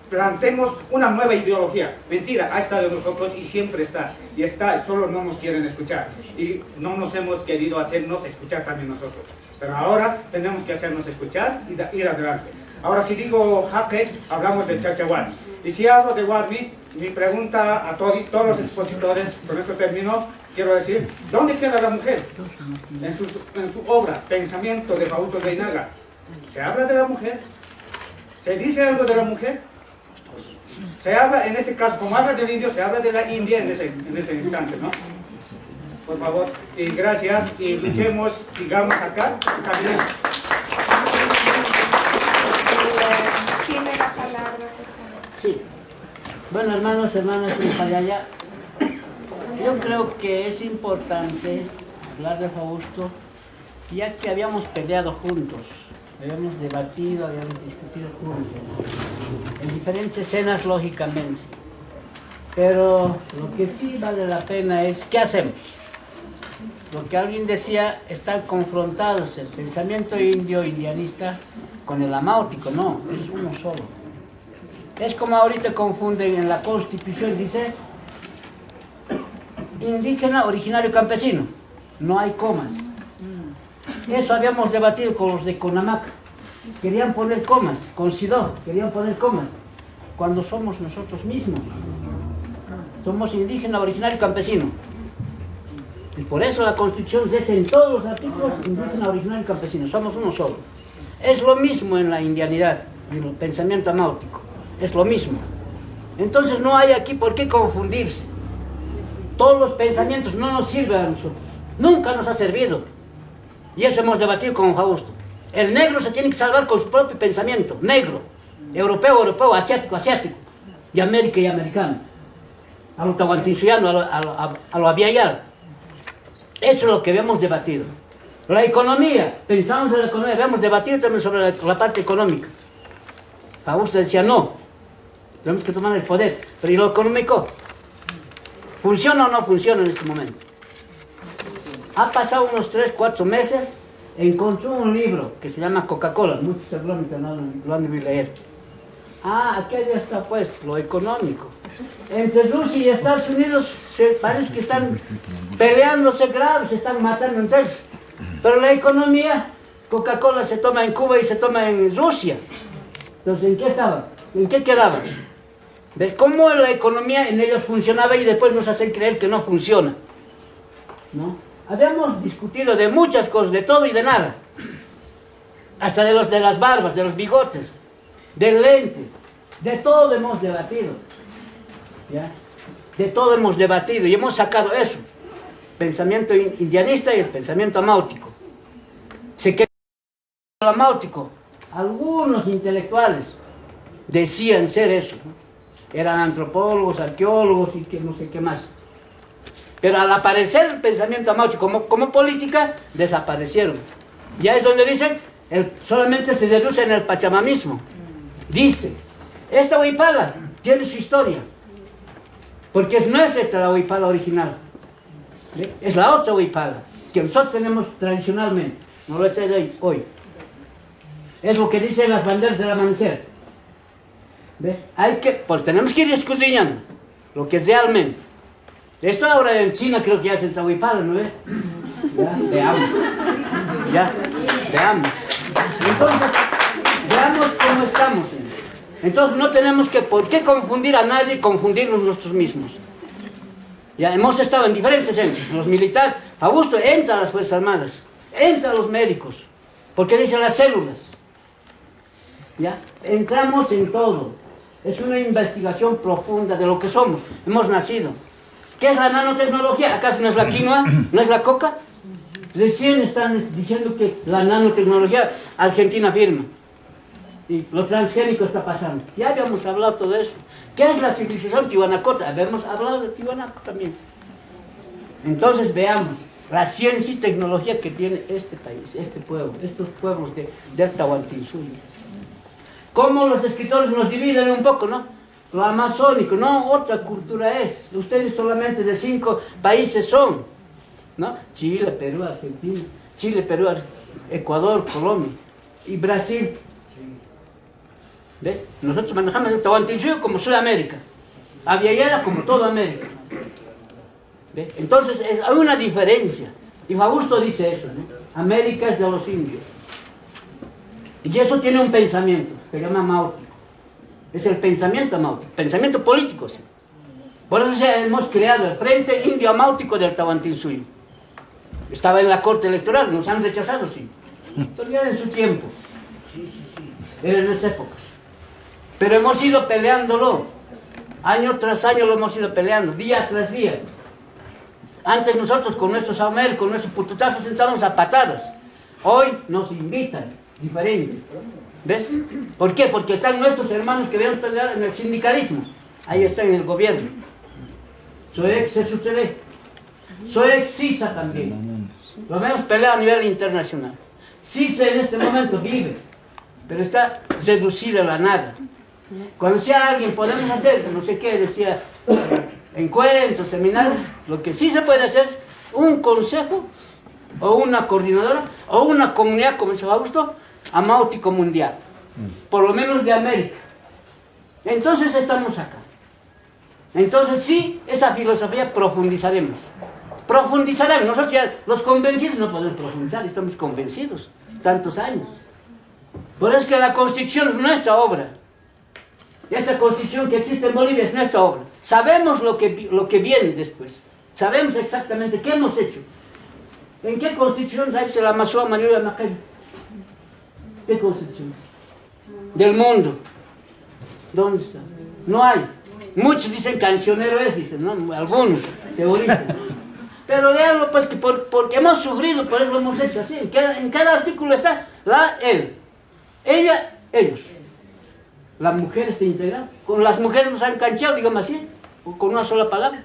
planteemos una nueva ideología. Mentira, ha estado en nosotros y siempre está, y está, solo no nos quieren escuchar y no nos hemos querido hacernos escuchar también nosotros. Pero ahora tenemos que hacernos escuchar y ir adelante. Ahora si digo jaque, hablamos de Chachahuani. Y si hablo de Warmi, mi pregunta a todos los expositores, con esto termino, quiero decir, ¿dónde queda la mujer? En su obra, Pensamiento de Fausto Reinaga, ¿se habla de la mujer? ¿Se dice algo de la mujer? Se habla, en este caso, como habla del indio, se habla de la India en ese instante, ¿no? Por favor, y gracias, y luchemos, sigamos acá, y caminemos.
Tiene la palabra, por favor.
Sí. Bueno, hermanos, hermanas, allá. Yo creo que es importante hablar de Fausto, ya que habíamos peleado juntos, habíamos debatido, habíamos discutido juntos, en diferentes escenas, lógicamente. Pero lo que sí vale la pena es, ¿qué hacemos? Lo que alguien decía, están confrontados el pensamiento indio, indianista, con el amáutico. No, es uno solo. Es como ahorita confunden en la Constitución, dice indígena, originario, campesino. No hay comas. Eso habíamos debatido con los de Conamac. Querían poner comas, con Sidó, querían poner comas, cuando somos nosotros mismos. Somos indígena, originario, campesino. Y por eso la Constitución dice en todos los artículos indígena, originario, campesino. Somos uno solo. Es lo mismo en la indianidad y en el pensamiento amáutico. Es lo mismo. Entonces no hay aquí por qué confundirse. Todos los pensamientos no nos sirven a nosotros. Nunca nos ha servido. Y eso hemos debatido con Fausto. El negro se tiene que salvar con su propio pensamiento. Negro. Europeo, europeo. Asiático, asiático. Y América y americano. A lo tahuantinsuiano, a lo aviayal. Eso es lo que habíamos debatido. La economía. Pensamos en la economía. Habíamos debatido también sobre la parte económica. Fausto decía no. Tenemos que tomar el poder. Pero ¿y lo económico? ¿Funciona o no funciona en este momento? Ha pasado unos 3, 4 meses, encontró un libro que se llama Coca-Cola, muchos seguramente no lo han de leer. Ah, aquí ya está pues, lo económico. Entre Rusia y Estados Unidos parece que están peleándose graves, se están matando entre ellos. Pero la economía, Coca-Cola se toma en Cuba y se toma en Rusia. Entonces, ¿en qué estaban? ¿En qué quedaban? ¿Ves cómo la economía en ellos funcionaba y después nos hacen creer que no funciona? ¿No? Habíamos discutido de muchas cosas, de todo y de nada. Hasta de las barbas, de los bigotes, del lente. De todo hemos debatido. ¿Ya? De todo hemos debatido y hemos sacado eso. Pensamiento indianista y el pensamiento amáutico. Se quedó el amáutico. Algunos intelectuales decían ser eso, ¿no? Eran antropólogos, arqueólogos y que no sé qué más. Pero al aparecer el pensamiento amáutico como política, desaparecieron. Ya es donde dicen, solamente se reduce en el pachamamismo. Dice, esta huipala tiene su historia. Porque no es esta la huipala original. ¿Ve? Es la otra huipala, que nosotros tenemos tradicionalmente. No lo he traído hoy. Es lo que dicen las banderas del amanecer. ¿Ve? Pues tenemos que ir escudriñando lo que es realmente. Esto ahora en China creo que ya se huipala, ¿no ves? Ya, veamos. Ya, veamos. Entonces, veamos cómo estamos. Entonces no tenemos por qué confundir a nadie, confundirnos nosotros mismos. Ya hemos estado en diferentes centros, los militares. Augusto entra a las Fuerzas Armadas, entra a los médicos, porque dicen las células. ¿Ya? Entramos en todo. Es una investigación profunda de lo que somos. Hemos nacido. ¿Qué es la nanotecnología? ¿Acaso no es la quinoa? ¿No es la coca? Recién están diciendo que la nanotecnología Argentina firma. Y lo transgénico está pasando. Ya habíamos hablado todo eso. ¿Qué es la civilización tihuanacota? Habíamos hablado de Tiwanaku también. Entonces veamos. la ciencia y tecnología que tiene este país, este pueblo, estos pueblos del Tahuantinsuyo. Cómo los escritores nos dividen un poco, ¿no? Lo amazónico, no, otra cultura es. Ustedes solamente de 5 países son, ¿no? Chile, Perú, Argentina, Chile, Perú, Ecuador, Colombia y Brasil. ¿Ves? Nosotros manejamos el Tahuantinsuyo como Sudamérica, Aviala como toda América. ¿Ves? Entonces hay una diferencia. Y Fausto dice eso, ¿no? América es de los indios. Y eso tiene un pensamiento, se llama máutico. Es el pensamiento máutico, pensamiento político, sí. Por eso hemos creado el Frente Indio Máutico del Tahuantinsuyo. Estaba en la corte electoral, nos han rechazado, sí. Pero ya en su tiempo. Era en esas épocas. Pero hemos ido peleándolo. Año tras año lo hemos ido peleando, día tras día. Antes nosotros con nuestros saumer, con nuestros pututazos entramos a patadas. Hoy nos invitan, diferente. ¿Ves? ¿Por qué? Porque están nuestros hermanos que vemos pelear en el sindicalismo. Ahí están en el gobierno. Soy ex SUTV. Soy ex CISA también. Lo vemos pelear a nivel internacional. CISA en este momento vive, pero está reducida a la nada. Cuando sea alguien podemos hacer, no sé qué, decía, encuentros, seminarios, lo que sí se puede hacer es un consejo, o una coordinadora, o una comunidad, como dice Fausto, amáutico mundial, por lo menos de América. Entonces estamos acá. Entonces sí, esa filosofía profundizaremos. Profundizarán, nosotros ya, los convencidos no podemos profundizar, estamos convencidos, tantos años. Por eso es que la Constitución es nuestra obra. Esta Constitución que existe en Bolivia es nuestra obra. Sabemos lo que viene después. Sabemos exactamente qué hemos hecho. ¿En qué Constitución se la amasó a María Macay? ¿Qué Constitución? Del mundo. ¿Dónde está? No hay. Muchos dicen cancionero es, dicen, ¿no? Algunos teoristas. Pero léanlo pues, que porque hemos sufrido, por eso lo hemos hecho así. En cada artículo está él, ella, ellos. La mujer está integrada. Con las mujeres nos han cancheado, digamos así, con una sola palabra.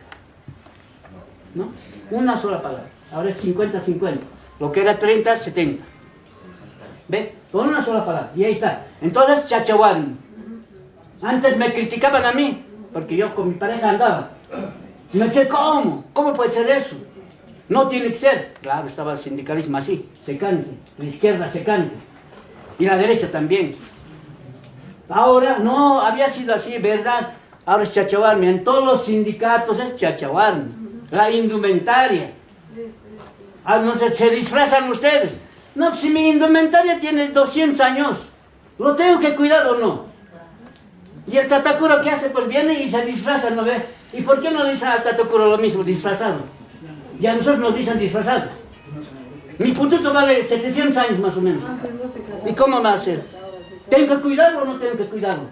¿No? Una sola palabra. Ahora es 50-50. Lo que era 30-70. ¿Ve? Con una sola palabra. Y ahí está. Entonces, chachahuán. Antes me criticaban a mí, porque yo con mi pareja andaba. Y me decían, ¿cómo? ¿Cómo puede ser eso? No tiene que ser. Claro, estaba el sindicalismo así, secante. La izquierda secante. Y la derecha también. Ahora no había sido así, ¿verdad? Ahora es chachahuarme. En todos los sindicatos es chachahuarme. La indumentaria. No sé, se disfrazan ustedes. No, si mi indumentaria tiene 200 años, ¿lo tengo que cuidar o no? Y el tatacuro, ¿qué hace? Pues viene y se disfraza, ¿no ve? ¿Y por qué no le dicen al tatacuro lo mismo, disfrazado? Y a nosotros nos dicen disfrazado. Mi pututo vale 700 años más o menos. ¿Y cómo va a ser? ¿Tengo que cuidarlo o no tengo que cuidarlo?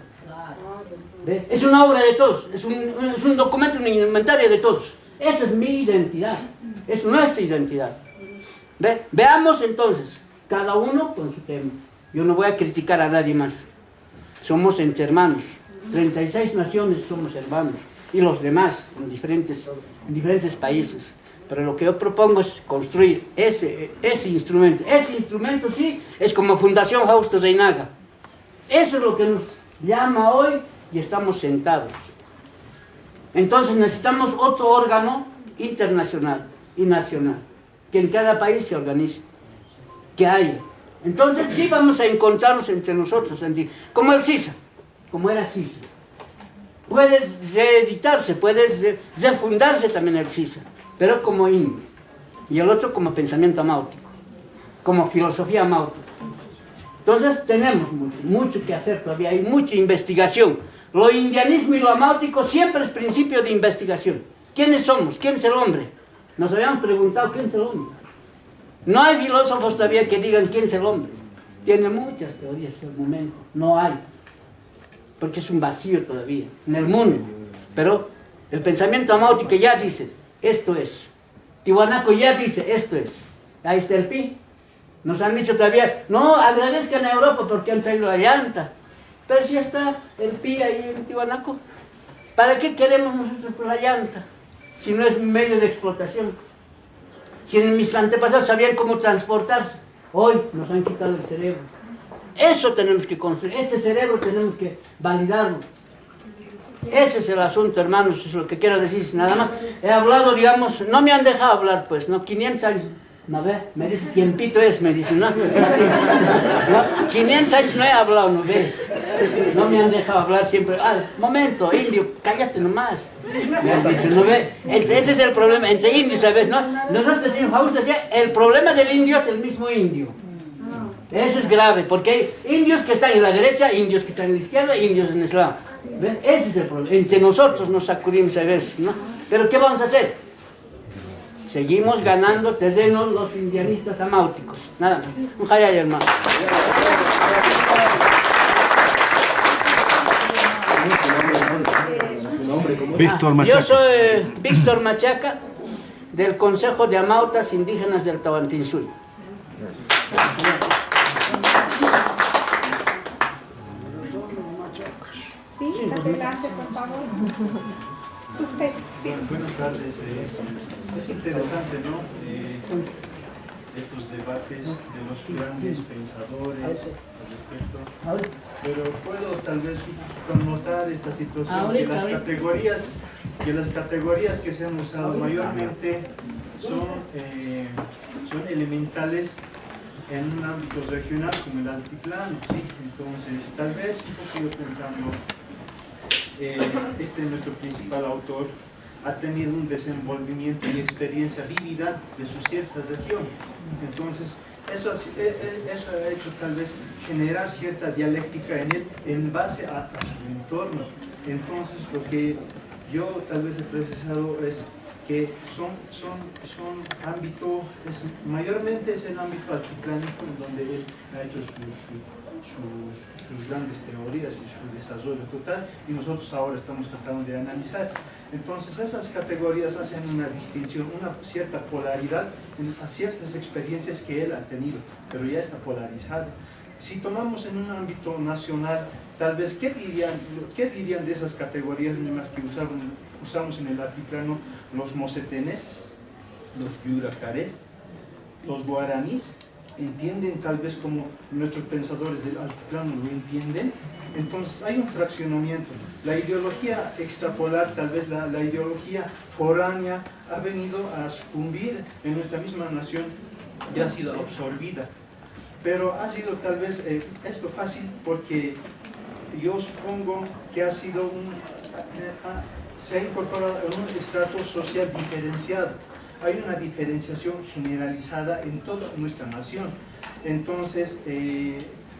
¿Ve? Es una obra de todos, es un documento, una indumentaria de todos. Esa es mi identidad, es nuestra identidad. ¿Ve? Veamos entonces, cada uno con su tema. Yo no voy a criticar a nadie más. Somos entre hermanos, 36 naciones somos hermanos, y los demás en diferentes países. Pero lo que yo propongo es construir ese instrumento. Ese instrumento sí es como Fundación Fausto Reynaga. Eso es lo que nos llama hoy y estamos sentados. Entonces necesitamos otro órgano internacional y nacional, que en cada país se organice, que haya. Entonces sí vamos a encontrarnos entre nosotros, como el CISA, como era CISA. Puede reeditarse, puede refundarse también el CISA, pero como indio, y el otro como pensamiento amáutico, como filosofía amáutica. Entonces tenemos mucho que hacer todavía, hay mucha investigación. Lo indianismo y lo amáutico siempre es principio de investigación. ¿Quiénes somos? ¿Quién es el hombre? Nos habían preguntado quién es el hombre. No hay filósofos todavía que digan quién es el hombre. Tiene muchas teorías en el momento, no hay. Porque es un vacío todavía en el mundo. Pero el pensamiento amáutico ya dice, esto es. Tiwanaku ya dice, esto es. Ahí está el pi. Nos han dicho todavía, no, agradezcan a Europa porque han traído la llanta. Pero si está el pi ahí en Tiwanaku, ¿para qué queremos nosotros por la llanta? Si no es medio de explotación. Si mis antepasados sabían cómo transportarse, hoy nos han quitado el cerebro. Eso tenemos que construir, este cerebro tenemos que validarlo. Ese es el asunto, hermanos, es lo que quiero decir, nada más. He hablado, digamos, no me han dejado hablar, pues, ¿no? 500 años, ¿no ve? Me dice, tiempito es, me dice, ¿no? 500 años no he hablado, ¿no ve? No me han dejado hablar siempre. Momento, indio, cállate nomás. Me han dicho, ¿no ve? Ese es el problema, entre indios, ¿sabes? ¿No? Nosotros decimos, Fausto decía, el problema del indio es el mismo indio. Eso es grave, porque hay indios que están en la derecha, indios que están en la izquierda, indios en el lado. ¿Ven? Ese es el problema. Entre nosotros nos sacudimos a veces, ¿no? Pero ¿qué vamos a hacer? Seguimos ganando terrenos los indianistas amáuticos. Nada más. Un jayay, hermano.
Víctor Machaca.
Yo soy Víctor Machaca, del Consejo de Amautas Indígenas del Tahuantinsuyo.
Sí, adelante, por favor. Usted.
Buenas tardes. Es interesante, ¿no? Estos debates de los grandes pensadores al respecto. Pero puedo tal vez connotar esta situación que las categorías que se han usado mayormente son elementales en un ámbito regional como el altiplano, ¿sí? Entonces, tal vez un poquito pensando, nuestro principal autor ha tenido un desenvolvimiento y experiencia vívida de su cierta región. Entonces, eso ha hecho tal vez generar cierta dialéctica en él en base a su entorno. Entonces, lo que yo tal vez he precisado es que mayormente es el ámbito altiplánico en donde él ha hecho sus grandes teorías y su desarrollo total, y nosotros ahora estamos tratando de analizar. Entonces esas categorías hacen una distinción, una cierta polaridad a ciertas experiencias que él ha tenido, pero ya está polarizado. Si tomamos en un ámbito nacional, tal vez, ¿qué dirían de esas categorías mismas que usamos en el altiplano? Los mocetenes, los yuracares, los guaraníes, entienden tal vez como nuestros pensadores del altiplano lo entienden. Entonces hay un fraccionamiento. La ideología extrapolar, tal vez la ideología foránea, ha venido a sucumbir en nuestra misma nación y ha sido absorbida. Pero ha sido tal vez esto fácil porque yo supongo que se ha incorporado en un estrato social diferenciado. Hay una diferenciación generalizada en toda nuestra nación. Entonces,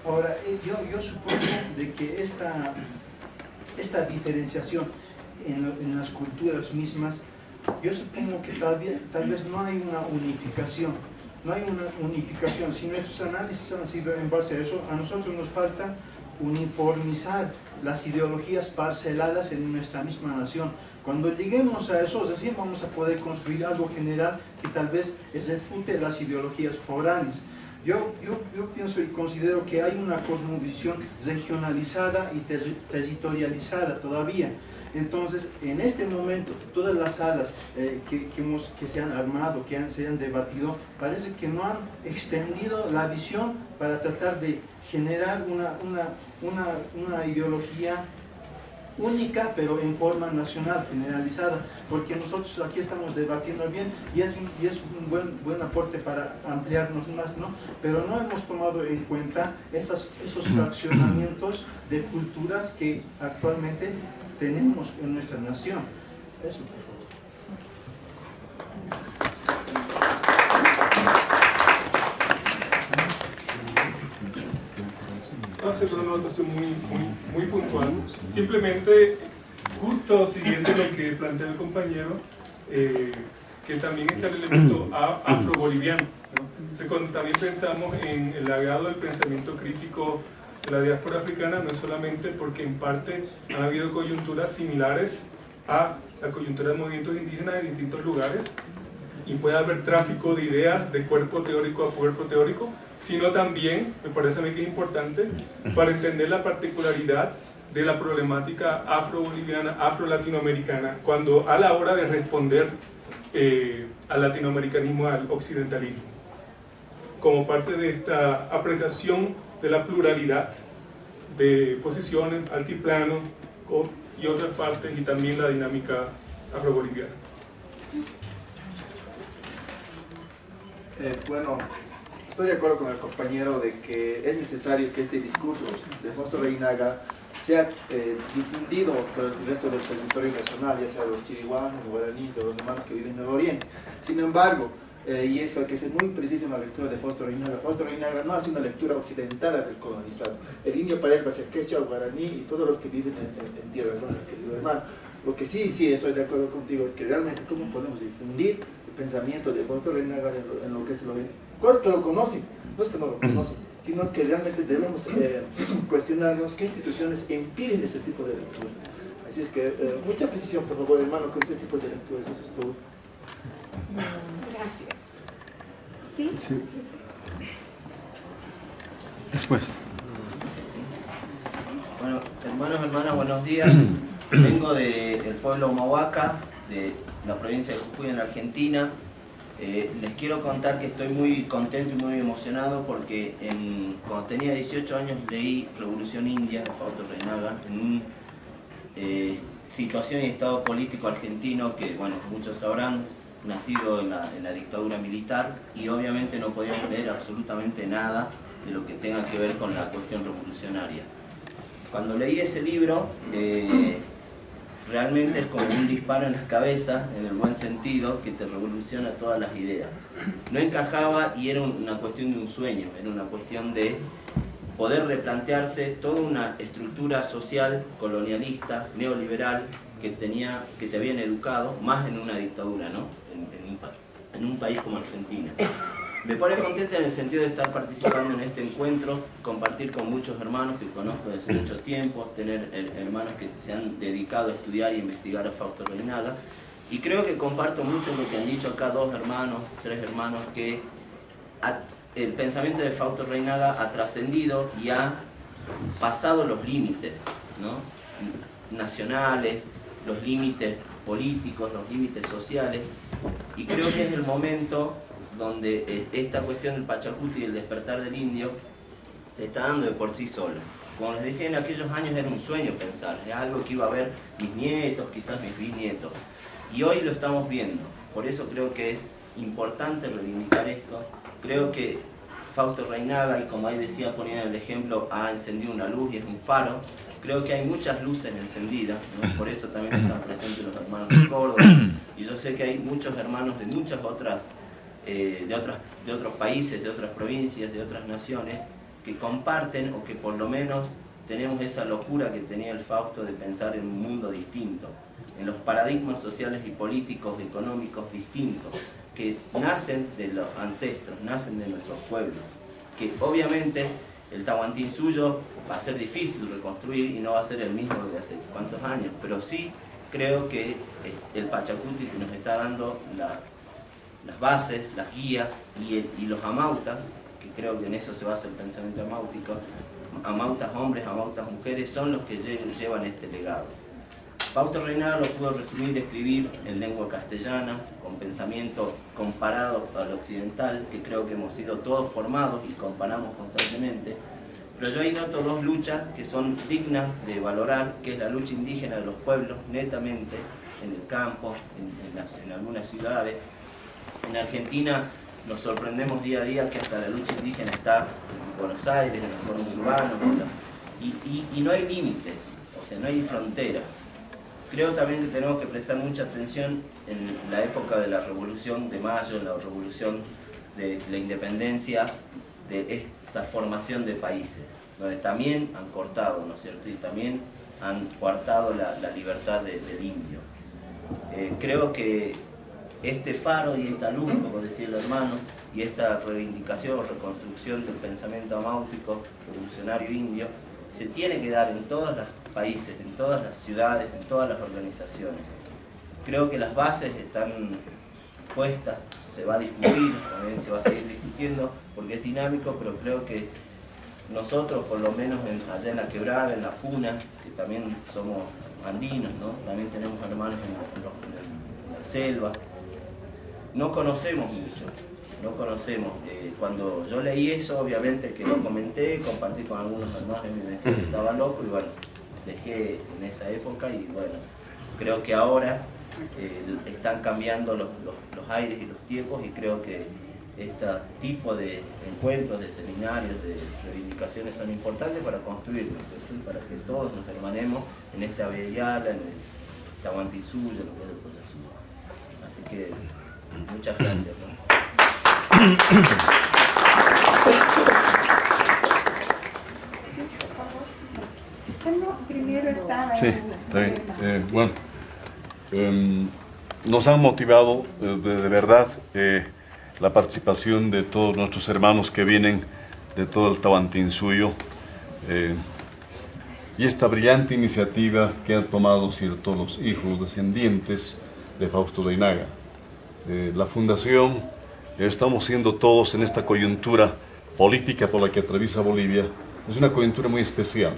ahora, yo supongo de que esta diferenciación en las culturas mismas, yo supongo que tal vez no hay una unificación. No hay una unificación. Si nuestros análisis han sido en base a eso, a nosotros nos falta uniformizar las ideologías parceladas en nuestra misma nación. Cuando lleguemos a eso, así vamos a poder construir algo general que tal vez refute las ideologías foráneas. Yo pienso y considero que hay una cosmovisión regionalizada y territorializada todavía. Entonces, en este momento, todas las salas que se han armado, se han debatido, parece que no han extendido la visión para tratar de generar una ideología única, pero en forma nacional, generalizada, porque nosotros aquí estamos debatiendo bien y es un buen aporte para ampliarnos más, ¿no? Pero no hemos tomado en cuenta esos fraccionamientos de culturas que actualmente tenemos en nuestra nación. Eso, por favor.
Hacer una anotación muy puntual. Simplemente, justo siguiendo lo que plantea el compañero, que también está el elemento afro-boliviano, ¿no? Entonces, cuando también pensamos en el legado del pensamiento crítico de la diáspora africana, no es solamente porque en parte han habido coyunturas similares a la coyuntura de movimientos indígenas en distintos lugares y puede haber tráfico de ideas de cuerpo teórico a cuerpo teórico, sino también, me parece a mí que es importante, para entender la particularidad de la problemática afro-boliviana, afro-latinoamericana, cuando a la hora de responder al latinoamericanismo, al occidentalismo, como parte de esta apreciación de la pluralidad de posiciones, altiplano y otras partes, y también la dinámica afroboliviana.
Bueno, estoy de acuerdo con el compañero de que es necesario que este discurso de Fausto Reynaga sea difundido por el resto del territorio nacional, ya sea de los chiriguanos, los guaraníes, de los hermanos que viven en el oriente. Sin embargo, y esto hay que ser muy preciso en la lectura de Fausto Reynaga. Fausto Reynaga no hace una lectura occidental del colonizado. El indio para él va a ser quechua, guaraní y todos los que viven en tierras buenas, querido hermano. Lo que sí estoy de acuerdo contigo es que realmente cómo podemos difundir el pensamiento de Fausto Reynaga en lo que se lo ve. ¿Cuál que lo conocen? No es que no lo conocen, sino es que realmente debemos cuestionarnos qué instituciones impiden ese tipo de lectura. Así es que mucha precisión, por favor, hermano, con ese tipo de lecturas. Eso es todo.
Gracias. ¿Sí?
Sí. Después.
Bueno, hermanas, buenos días. Vengo del pueblo Humahuaca, de la provincia de Jujuy, en la Argentina. Les quiero contar que estoy muy contento y muy emocionado porque cuando tenía 18 años leí Revolución India de Fausto Reynaga en un situación y estado político argentino que, bueno, muchos sabrán, nacido en la dictadura militar, y obviamente no podíamos leer absolutamente nada de lo que tenga que ver con la cuestión revolucionaria. Cuando leí ese libro, realmente es como un disparo en la cabeza, en el buen sentido, que te revoluciona todas las ideas. No encajaba y era una cuestión de un sueño, era una cuestión de poder replantearse toda una estructura social, colonialista, neoliberal, que te habían educado, más en una dictadura, ¿no? En un país como Argentina. Me pone contenta en el sentido de estar participando en este encuentro, compartir con muchos hermanos que conozco desde hace mucho tiempo, tener hermanos que se han dedicado a estudiar e investigar a Fausto Reynaga, y creo que comparto mucho lo que han dicho acá tres hermanos, que el pensamiento de Fausto Reynaga ha trascendido y ha pasado los límites, ¿no?, nacionales, los límites políticos, los límites sociales, y creo que es el momento donde esta cuestión del Pachacuti y el despertar del indio se está dando de por sí sola. Como les decía, en aquellos años era un sueño pensar, es algo que iba a ver mis nietos, quizás mis bisnietos, y hoy lo estamos viendo. Por eso creo que es importante reivindicar esto. Creo que Fausto Reynaga, y como ahí decía, ponía el ejemplo, ha encendido una luz y es un faro. Creo que hay muchas luces encendidas, ¿no? Por eso también están presentes los hermanos de Córdoba, y yo sé que hay muchos hermanos de muchas otras de otros países, de otras provincias, de otras naciones, que comparten, o que por lo menos tenemos esa locura que tenía el Fausto de pensar en un mundo distinto, en los paradigmas sociales y políticos, económicos distintos, que nacen de los ancestros, nacen de nuestros pueblos, que obviamente el Tahuantinsuyo va a ser difícil reconstruir y no va a ser el mismo de hace cuántos años, pero sí creo que el Pachacuti nos está dando las bases, las guías, y los amautas, que creo que en eso se basa el pensamiento amáutico, amautas hombres, amautas mujeres, son los que llevan este legado. Fausto Reynaga lo pudo resumir, escribir en lengua castellana, con pensamiento comparado al occidental, que creo que hemos sido todos formados y comparamos constantemente, pero yo ahí noto dos luchas que son dignas de valorar, que es la lucha indígena de los pueblos, netamente, en el campo, en algunas ciudades. En Argentina nos sorprendemos día a día que hasta la lucha indígena está en Buenos Aires, en los foros urbanos, y no hay límites, o sea, no hay fronteras. Creo también que tenemos que prestar mucha atención en la época de la Revolución de Mayo, la Revolución de la Independencia, de esta formación de países, donde también han cortado, ¿no es cierto?, y también han coartado la libertad del indio. Creo que este faro y esta luz, como decía el hermano, y esta reivindicación o reconstrucción del pensamiento amáutico revolucionario indio, se tiene que dar en todos los países, en todas las ciudades, en todas las organizaciones. Creo que las bases están puestas, se va a discutir, también se va a seguir discutiendo, porque es dinámico, pero creo que nosotros, por lo menos allá en la Quebrada, en la Puna, que también somos andinos, ¿no?, también tenemos hermanos en la selva, no conocemos mucho, no conocemos. Cuando yo leí eso, obviamente que lo comenté, compartí con algunos hermanos y me decían que estaba loco, y bueno, dejé en esa época, y bueno, creo que ahora están cambiando los aires y los tiempos, y creo que este tipo de encuentros, de seminarios, de reivindicaciones son importantes para construirnos, ¿sí? Para que todos nos hermanemos en esta Abeyala, en el Tahuantinsuyo, en los pueblos de Sur. Así que muchas gracias, ¿no?
Sí, bueno, nos han motivado de verdad la participación de todos nuestros hermanos que vienen de todo el Tahuantinsuyo y esta brillante iniciativa que han tomado, cierto, los hijos descendientes de Fausto Reynaga. La fundación, estamos siendo todos en esta coyuntura política por la que atraviesa Bolivia, es una coyuntura muy especial,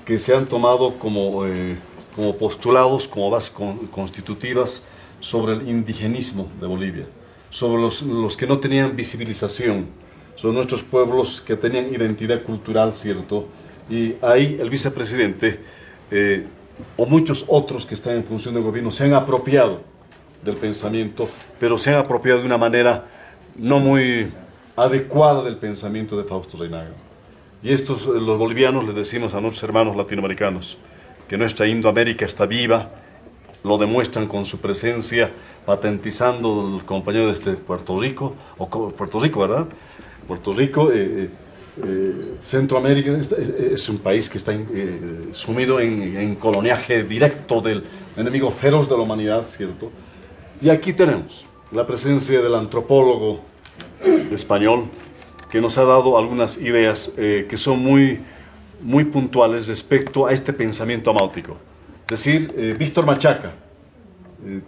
que se han tomado como postulados, como bases constitutivas sobre el indigenismo de Bolivia, sobre los que no tenían visibilización, sobre nuestros pueblos que tenían identidad cultural, ¿cierto? Y ahí el vicepresidente o muchos otros que están en función del gobierno se han apropiado del pensamiento, pero se han apropiado de una manera no muy adecuada del pensamiento de Fausto Reynaga. Y estos, los bolivianos, les decimos a nuestros hermanos latinoamericanos que nuestra Indoamérica está viva, lo demuestran con su presencia, patentizando el compañero desde Puerto Rico, Puerto Rico, ¿verdad? Puerto Rico, Centroamérica es un país que está sumido en coloniaje directo del enemigo feroz de la humanidad, ¿cierto? Y aquí tenemos la presencia del antropólogo español, que nos ha dado algunas ideas que son muy puntuales respecto a este pensamiento amáutico. Es decir, Víctor Machaca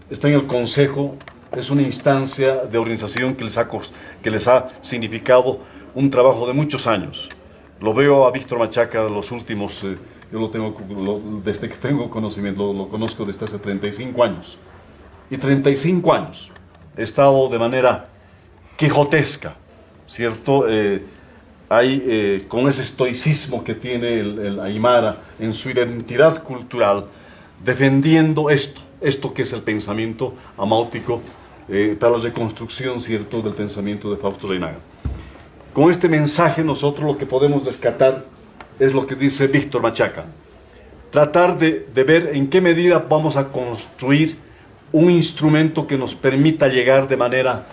está en el Consejo, es una instancia de organización que les ha significado un trabajo de muchos años. Lo veo a Víctor Machaca de los últimos, yo desde que tengo conocimiento, lo conozco desde hace 35 años. Y 35 años he estado de manera quijotesca, ¿cierto? Con ese estoicismo que tiene el Aymara en su identidad cultural, defendiendo esto que es el pensamiento amáutico para la reconstrucción, ¿cierto?, del pensamiento de Fausto Reynaga. Con este mensaje nosotros lo que podemos rescatar es lo que dice Víctor Machaca. Tratar de ver en qué medida vamos a construir un instrumento que nos permita llegar de manera...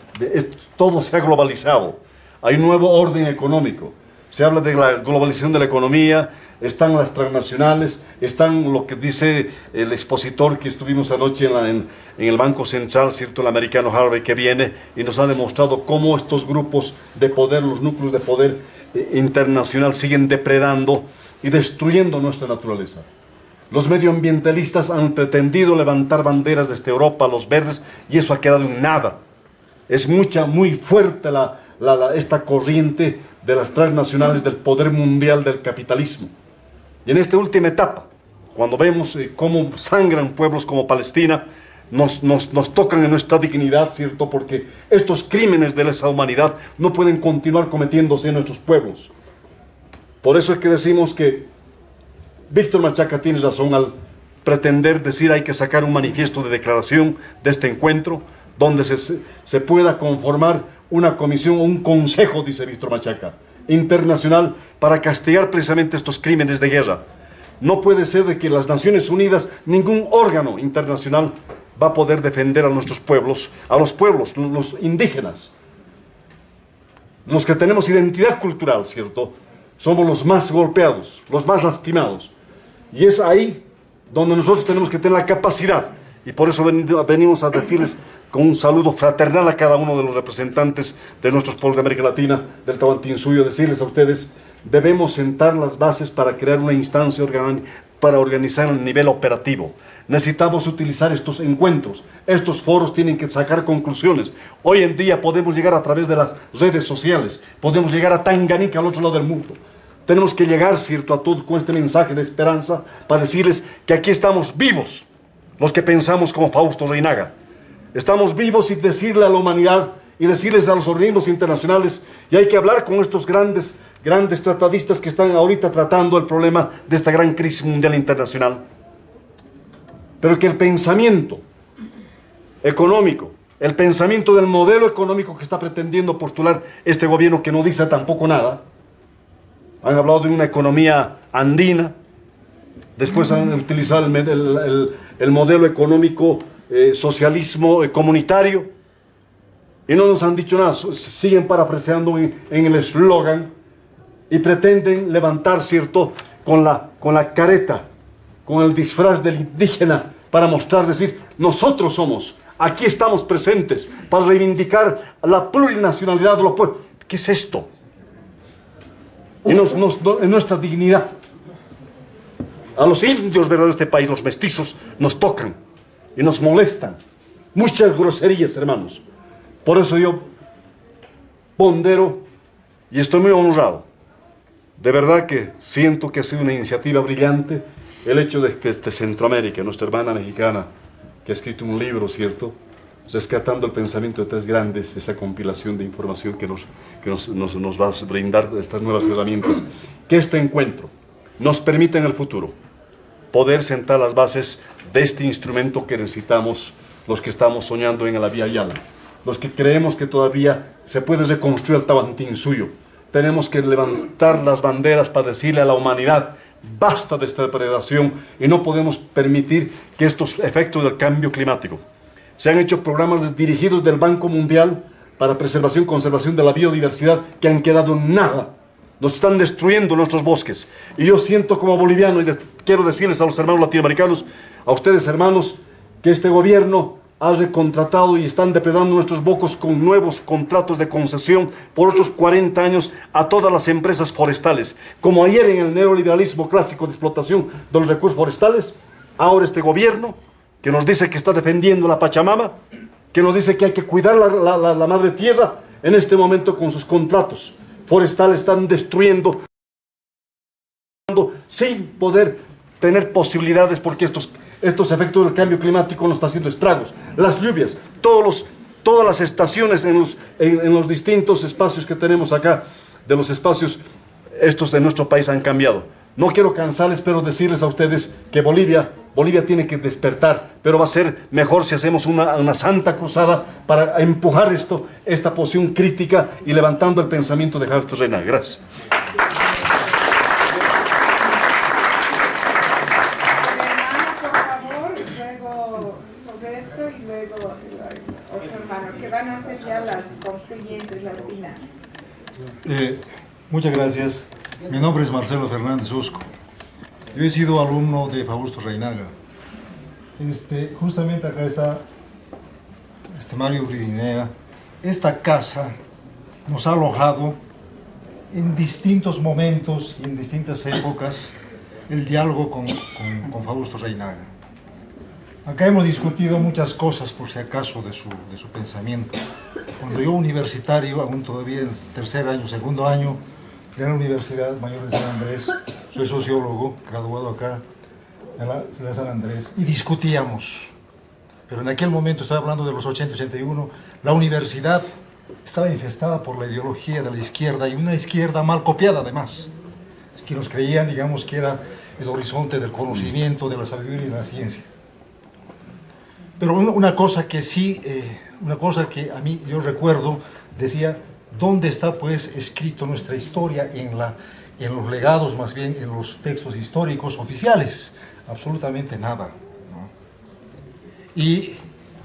todo se ha globalizado. Hay un nuevo orden económico. Se habla de la globalización de la economía, están las transnacionales, están lo que dice el expositor que estuvimos anoche en el Banco Central, ¿cierto?, el americano Harvey, que viene y nos ha demostrado cómo estos grupos de poder, los núcleos de poder internacional siguen depredando y destruyendo nuestra naturaleza. Los medioambientalistas han pretendido levantar banderas desde Europa, los verdes, y eso ha quedado en nada. Es muy fuerte esta corriente de las transnacionales del poder mundial del capitalismo. Y en esta última etapa, cuando vemos cómo sangran pueblos como Palestina, nos tocan en nuestra dignidad, ¿cierto? Porque estos crímenes de lesa humanidad no pueden continuar cometiéndose en nuestros pueblos. Por eso es que decimos que Víctor Machaca tiene razón al pretender decir hay que sacar un manifiesto de declaración de este encuentro, donde se pueda conformar una comisión o un consejo, dice Víctor Machaca, internacional para castigar precisamente estos crímenes de guerra. No puede ser de que las Naciones Unidas, ningún órgano internacional va a poder defender a nuestros pueblos, a los pueblos, los indígenas, los que tenemos identidad cultural, ¿cierto? Somos los más golpeados, los más lastimados. Y es ahí donde nosotros tenemos que tener la capacidad. Y por eso venimos a decirles con un saludo fraternal a cada uno de los representantes de nuestros pueblos de América Latina, del Tahuantinsuyo, decirles a ustedes, debemos sentar las bases para crear una instancia para organizar el nivel operativo. Necesitamos utilizar estos encuentros, estos foros tienen que sacar conclusiones. Hoy en día podemos llegar a través de las redes sociales, podemos llegar a Tanganica, al otro lado del mundo. Tenemos que llegar, ¿cierto?, a todos con este mensaje de esperanza para decirles que aquí estamos vivos, los que pensamos como Fausto Reynaga. Estamos vivos y decirle a la humanidad y decirles a los organismos internacionales, y hay que hablar con estos grandes tratadistas que están ahorita tratando el problema de esta gran crisis mundial internacional. Pero que el pensamiento económico, el pensamiento del modelo económico que está pretendiendo postular este gobierno, que no dice tampoco nada, han hablado de una economía andina, después han utilizado el modelo económico socialismo comunitario, y no nos han dicho nada, siguen parafraseando en el eslogan y pretenden levantar, ¿cierto?, con la careta, con el disfraz del indígena, para mostrar, decir, nosotros somos, aquí estamos presentes, para reivindicar la plurinacionalidad de los pueblos. ¿Qué es esto? Y en nuestra dignidad. A los indios verdaderos de este país, los mestizos, nos tocan y nos molestan. Muchas groserías, hermanos. Por eso yo pondero y estoy muy honrado. De verdad que siento que ha sido una iniciativa brillante el hecho de que desde Centroamérica, nuestra hermana mexicana, que ha escrito un libro, ¿cierto?, rescatando el pensamiento de tres grandes, esa compilación de información que nos va a brindar estas nuevas herramientas, que este encuentro nos permita en el futuro poder sentar las bases de este instrumento que necesitamos los que estamos soñando en la Vía Yala, los que creemos que todavía se puede reconstruir el Tahuantinsuyo. Tenemos que levantar las banderas para decirle a la humanidad, basta de esta depredación, y no podemos permitir que estos efectos del cambio climático. Se han hecho programas dirigidos del Banco Mundial para preservación y conservación de la biodiversidad que han quedado en nada. Nos están destruyendo nuestros bosques. Y yo siento como boliviano, y quiero decirles a los hermanos latinoamericanos, a ustedes hermanos, que este gobierno ha recontratado y están depredando nuestros bosques con nuevos contratos de concesión por otros 40 años a todas las empresas forestales. Como ayer en el neoliberalismo clásico de explotación de los recursos forestales, ahora este gobierno, que nos dice que está defendiendo la Pachamama, que nos dice que hay que cuidar la madre tierra, en este momento con sus contratos forestales están destruyendo sin poder tener posibilidades, porque estos efectos del cambio climático nos están haciendo estragos. Las lluvias, todas las estaciones en los distintos espacios que tenemos acá, de los espacios estos de nuestro país han cambiado. No quiero cansarles, pero decirles a ustedes que Bolivia tiene que despertar, pero va a ser mejor si hacemos una santa cruzada para empujar esta posición crítica y levantando el pensamiento de Fausto Reynaga. Gracias.
Muchas gracias. Mi nombre es Marcelo Fernández Usco. Yo he sido alumno de Fausto Reynaga. Justamente acá está Mario Bridinea. Esta casa nos ha alojado en distintos momentos y en distintas épocas el diálogo con Fausto Reynaga. Acá hemos discutido muchas cosas, por si acaso, de su pensamiento. Cuando yo universitario, aún todavía en tercer año, segundo año de la Universidad Mayor de San Andrés, soy sociólogo, graduado acá en la de San Andrés, y discutíamos. Pero en aquel momento, estaba hablando de los 80-81, la universidad estaba infestada por la ideología de la izquierda, y una izquierda mal copiada además, que nos creían, digamos, que era el horizonte del conocimiento, de la sabiduría y de la ciencia. Pero una cosa que sí, una cosa que a mí yo recuerdo, decía, ¿dónde está pues escrito nuestra historia en los legados, más bien en los textos históricos oficiales? Absolutamente nada, ¿no? Y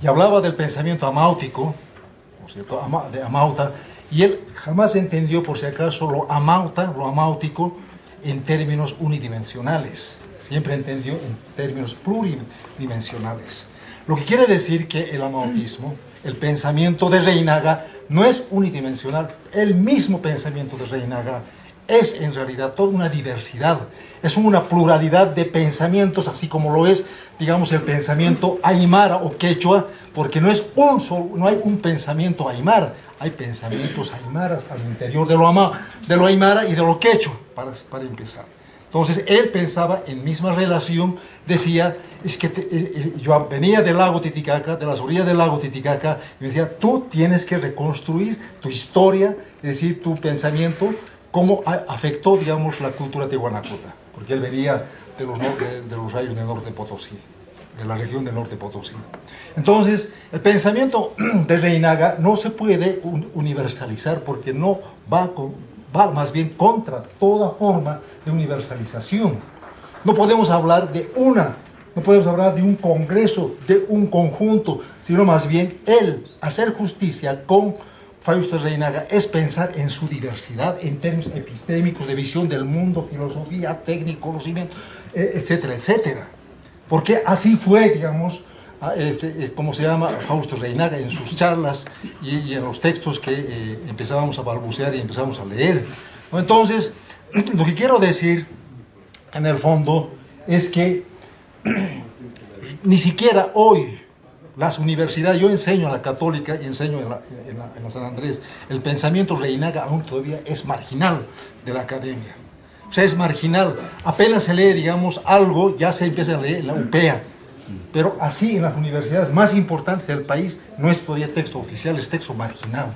hablaba del pensamiento amáutico, ¿no es cierto?, de Amauta, y él jamás entendió, por si acaso, lo amáutico en términos unidimensionales, siempre entendió en términos pluridimensionales. Lo que quiere decir que el amautismo, el pensamiento de Reynaga, no es unidimensional. El mismo pensamiento de Reynaga es en realidad toda una diversidad, es una pluralidad de pensamientos, así como lo es, digamos, el pensamiento aymara o quechua, porque no hay un pensamiento aymara, hay pensamientos aymaras al interior de lo aymara y de lo quechua, para empezar. Entonces él pensaba en misma relación, decía, es que yo venía del lago Titicaca, de las orillas del lago Titicaca, y me decía, tú tienes que reconstruir tu historia, es decir, tu pensamiento, cómo afectó, digamos, la cultura tiahuanacocha, porque él venía de los rayos del norte de Potosí, de la región del norte de Potosí. Entonces, el pensamiento de Reinaga no se puede universalizar porque no va más bien contra toda forma de universalización. No podemos hablar de no podemos hablar de un congreso, de un conjunto, sino más bien hacer justicia con Fausto Reinaga es pensar en su diversidad, en términos epistémicos, de visión del mundo, filosofía, técnica, conocimiento, etcétera, etcétera. Porque así fue, digamos, como se llama Fausto Reinaga en sus charlas y en los textos que empezábamos a balbucear y empezamos a leer. Entonces, lo que quiero decir, en el fondo, es que ni siquiera hoy las universidades, yo enseño en la Católica y enseño en la San Andrés, el pensamiento Reinaga aún todavía es marginal de la academia. O sea, es marginal. Apenas se lee, digamos, algo, ya se empieza a leer en la UPEA. Pero así en las universidades más importantes del país no es todavía texto oficial, es texto marginal.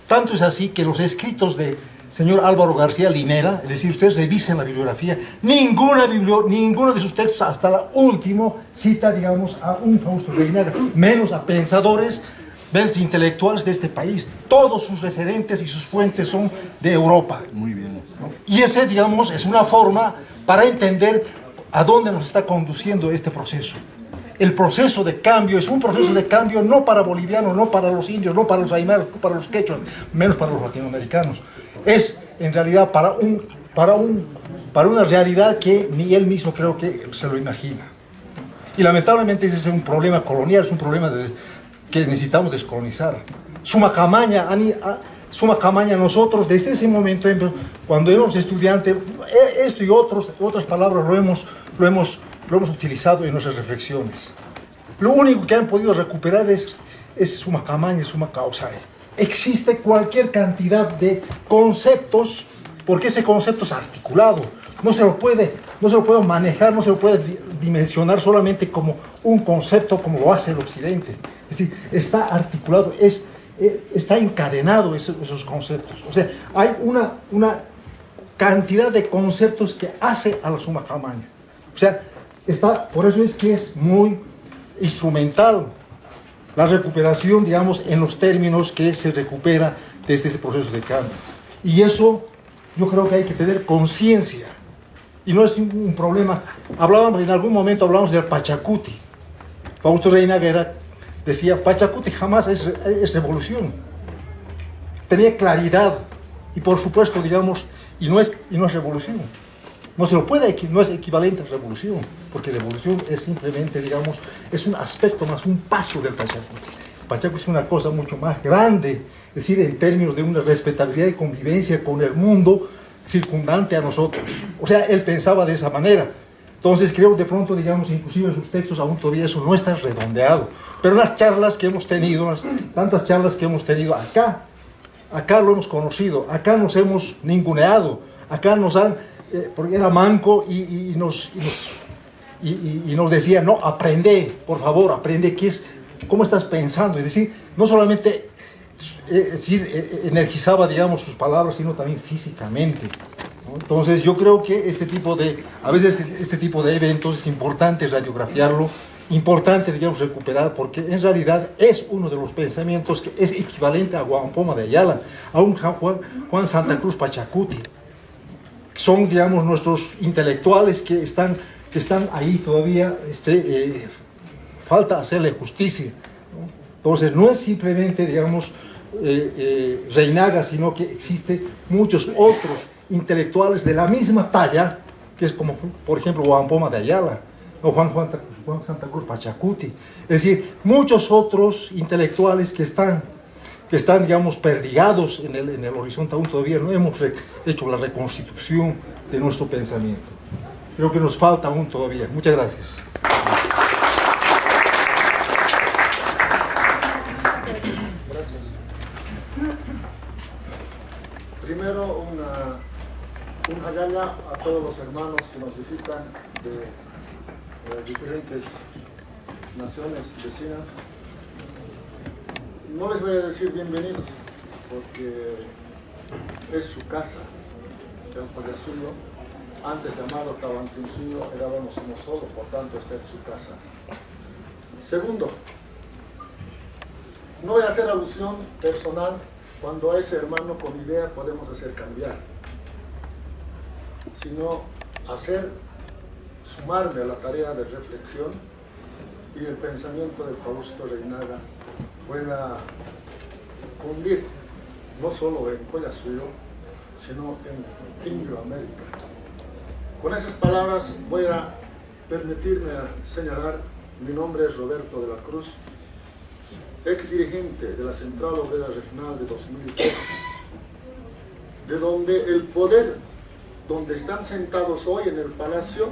Tanto es así que los escritos de señor Álvaro García Linera, es decir, ustedes revisen la bibliografía, ninguno de sus textos hasta el último cita, digamos, a un Fausto Reinaga, menos a pensadores, intelectuales de este país. Todos sus referentes y sus fuentes son de Europa.
Muy bien.
Y ese, digamos, es una forma para entender a dónde nos está conduciendo este proceso. El proceso de cambio es un proceso de cambio no para bolivianos, no para los indios, no para los aymaras, no para los quechuas, menos para los latinoamericanos. Es en realidad para una realidad que ni él mismo creo que se lo imagina. Y lamentablemente ese es un problema colonial, es un problema que necesitamos descolonizar. Sumacamaña, nosotros desde ese momento, cuando éramos estudiantes, esto y otras palabras lo hemos utilizado en nuestras reflexiones. Lo único que han podido recuperar es Sumacamaña y Sumacausae. Existe cualquier cantidad de conceptos, porque ese concepto es articulado. No se lo puede manejar, no se lo puede dimensionar solamente como un concepto como lo hace el Occidente. Es decir, está articulado, está encadenado esos conceptos. O sea, hay una cantidad de conceptos que hace a la Sumacamaña. O sea, por eso es que es muy instrumental la recuperación, digamos, en los términos que se recupera desde ese proceso de cambio. Y eso yo creo que hay que tener conciencia. Y no es un problema. En algún momento hablamos del Pachacuti. Fausto Reinaga decía, Pachacuti jamás es revolución. Tenía claridad y por supuesto, digamos, y no es revolución. No se lo puede, no es equivalente a revolución, porque revolución es simplemente, digamos, es un aspecto más, un paso del Pachacuti. El Pachacuti es una cosa mucho más grande, es decir, en términos de una respetabilidad y convivencia con el mundo circundante a nosotros. O sea, él pensaba de esa manera. Entonces creo de pronto, digamos, inclusive en sus textos aún todavía eso no está redondeado. Pero en las charlas que hemos tenido, tantas charlas que hemos tenido acá lo hemos conocido, acá nos hemos ninguneado, acá nos han, porque era manco y nos decía, no, aprende, por favor, aprende cómo estás pensando. Es decir, no solamente energizaba, digamos, sus palabras, sino también físicamente. Entonces yo creo que a veces este tipo de eventos es importante radiografiarlo, importante, digamos, recuperar, porque en realidad es uno de los pensamientos que es equivalente a Huampoma de Ayala, a un Juan Santa Cruz Pachacuti. Son, digamos, nuestros intelectuales que están ahí todavía, falta hacerle justicia, ¿no? Entonces no es simplemente, digamos, Reinaga, sino que existen muchos otros intelectuales de la misma talla, que es como, por ejemplo, Huampoma de Ayala, o Juan Santa Cruz Pachacuti. Es decir, muchos otros intelectuales que están, digamos, perdigados en el horizonte. Aún todavía no hemos hecho la reconstitución de nuestro pensamiento. Creo que nos falta aún todavía. Muchas gracias.
Primero, Un hallalla a todos los hermanos que nos visitan de diferentes naciones vecinas. No les voy a decir bienvenidos, porque es su casa, el Pallasuyo, antes llamado Tahuantinsuyo, éramos uno solo, por tanto está en su casa. Segundo, no voy a hacer alusión personal cuando a ese hermano con idea podemos hacer cambiar, sino sumarme a la tarea de reflexión y el pensamiento de Fausto Reynaga pueda cundir no solo en Collasuyo, sino en Indoamérica. Con esas palabras voy a permitirme señalar: mi nombre es Roberto de la Cruz, ex dirigente de la Central Obrera Regional de 2003, de donde el poder, donde están sentados hoy en el Palacio,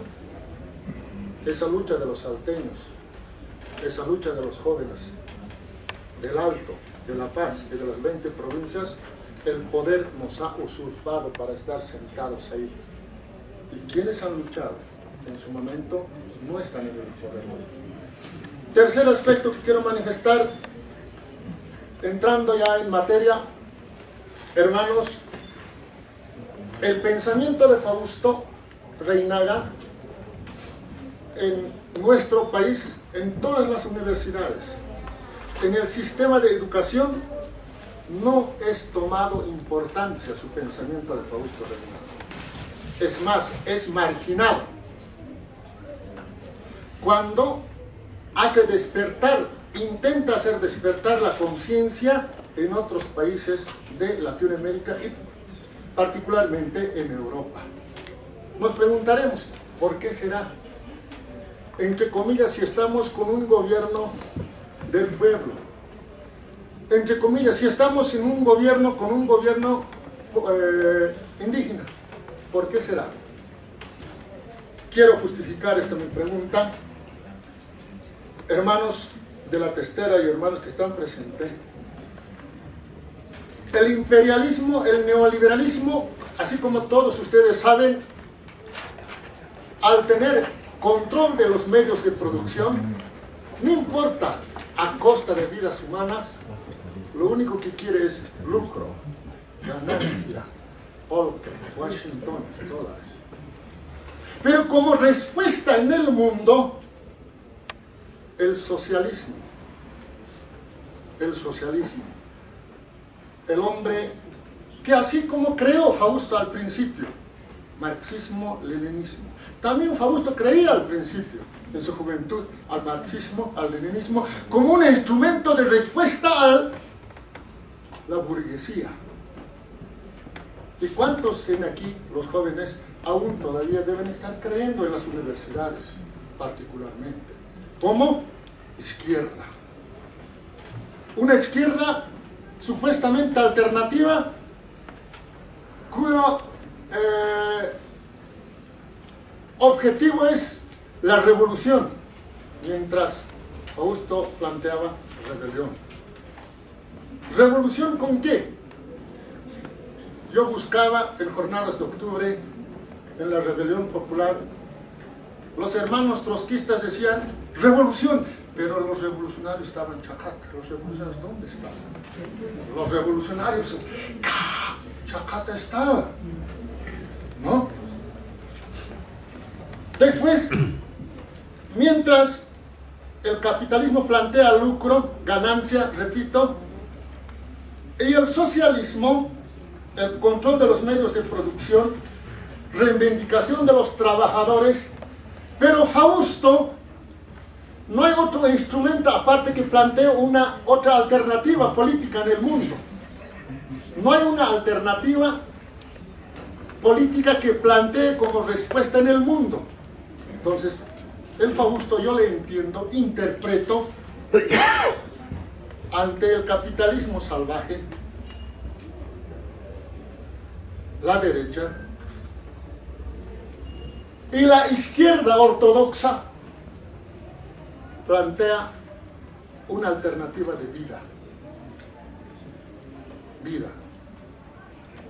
esa lucha de los salteños, esa lucha de los jóvenes del Alto, de La Paz y de las 20 provincias, el poder nos ha usurpado para estar sentados ahí. Y quienes han luchado en su momento no están en el poder hoy. Tercer aspecto que quiero manifestar, entrando ya en materia, hermanos, el pensamiento de Fausto Reynaga en nuestro país, en todas las universidades, en el sistema de educación, no es tomado importancia su pensamiento de Fausto Reynaga. Es más, es marginado. Cuando hace despertar, intenta hacer despertar la conciencia en otros países de Latinoamérica y particularmente en Europa. Nos preguntaremos, ¿por qué será? Entre comillas, si estamos con un gobierno del pueblo, entre comillas, si estamos en un gobierno con un gobierno indígena, ¿por qué será? Quiero justificar esta mi pregunta, hermanos de la testera y hermanos que están presentes. El imperialismo, el neoliberalismo, así como todos ustedes saben, al tener control de los medios de producción, no importa a costa de vidas humanas, lo único que quiere es lucro, ganancia, polka, Washington, dólares. Pero como respuesta en el mundo, el socialismo, el hombre que así como creó Fausto al principio, marxismo, leninismo, también Fausto creía al principio, en su juventud, al marxismo, al leninismo, como un instrumento de respuesta a la burguesía. ¿Y cuántos en aquí, los jóvenes, aún todavía deben estar creyendo en las universidades, particularmente, como izquierda? Una izquierda supuestamente alternativa, cuyo objetivo es la revolución, mientras Fausto planteaba rebelión. ¿Revolución con qué? Yo buscaba en jornadas de octubre, en la rebelión popular, los hermanos trotskistas decían revolución, pero los revolucionarios estaban en Chacata. ¿Los revolucionarios dónde estaban? Los revolucionarios, Chacata estaba, ¿no? Después, mientras el capitalismo plantea lucro, ganancia, repito, y el socialismo, el control de los medios de producción, reivindicación de los trabajadores, pero Fausto, no hay otro instrumento aparte que plantee otra alternativa política en el mundo. No hay una alternativa política que plantee como respuesta en el mundo. Entonces, el Fausto yo le entiendo, interpreto, ante el capitalismo salvaje, la derecha y la izquierda ortodoxa plantea una alternativa de vida,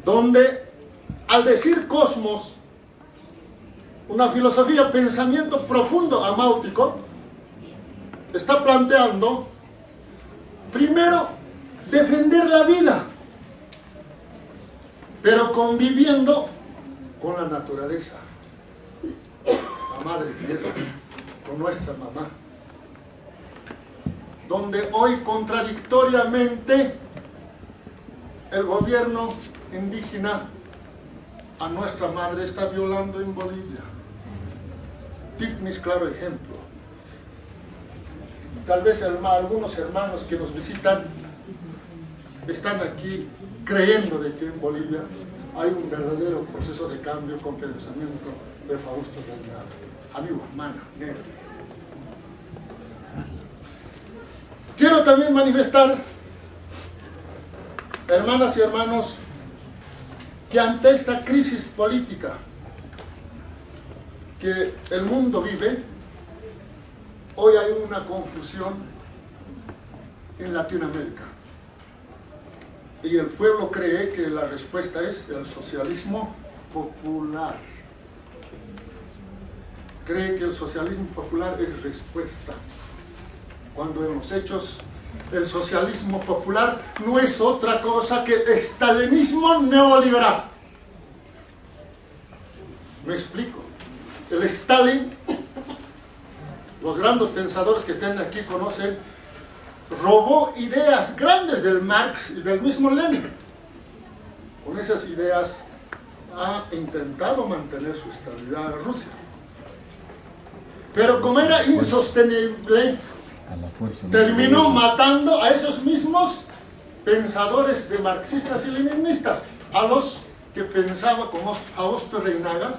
donde al decir cosmos, una filosofía, pensamiento profundo amáutico, está planteando, primero, defender la vida, pero conviviendo con la naturaleza, la madre tierra, con nuestra mamá, donde hoy contradictoriamente el gobierno indígena a nuestra madre está violando en Bolivia. Tignis, claro ejemplo. Tal vez algunos hermanos que nos visitan están aquí creyendo de que en Bolivia hay un verdadero proceso de cambio con pensamiento de Fausto Reynaga, amigo, hermana, negro. Quiero también manifestar, hermanas y hermanos, que ante esta crisis política que el mundo vive, hoy hay una confusión en Latinoamérica. Y el pueblo cree que la respuesta es el socialismo popular. Cree que el socialismo popular es respuesta, cuando en los hechos el socialismo popular no es otra cosa que el estalinismo neoliberal. Me explico. El Stalin, los grandes pensadores que estén aquí conocen, robó ideas grandes del Marx y del mismo Lenin. Con esas ideas ha intentado mantener su estabilidad en Rusia. Pero como era insostenible, terminó matando a esos mismos pensadores de marxistas y leninistas, a los que pensaban como Fausto Reynaga,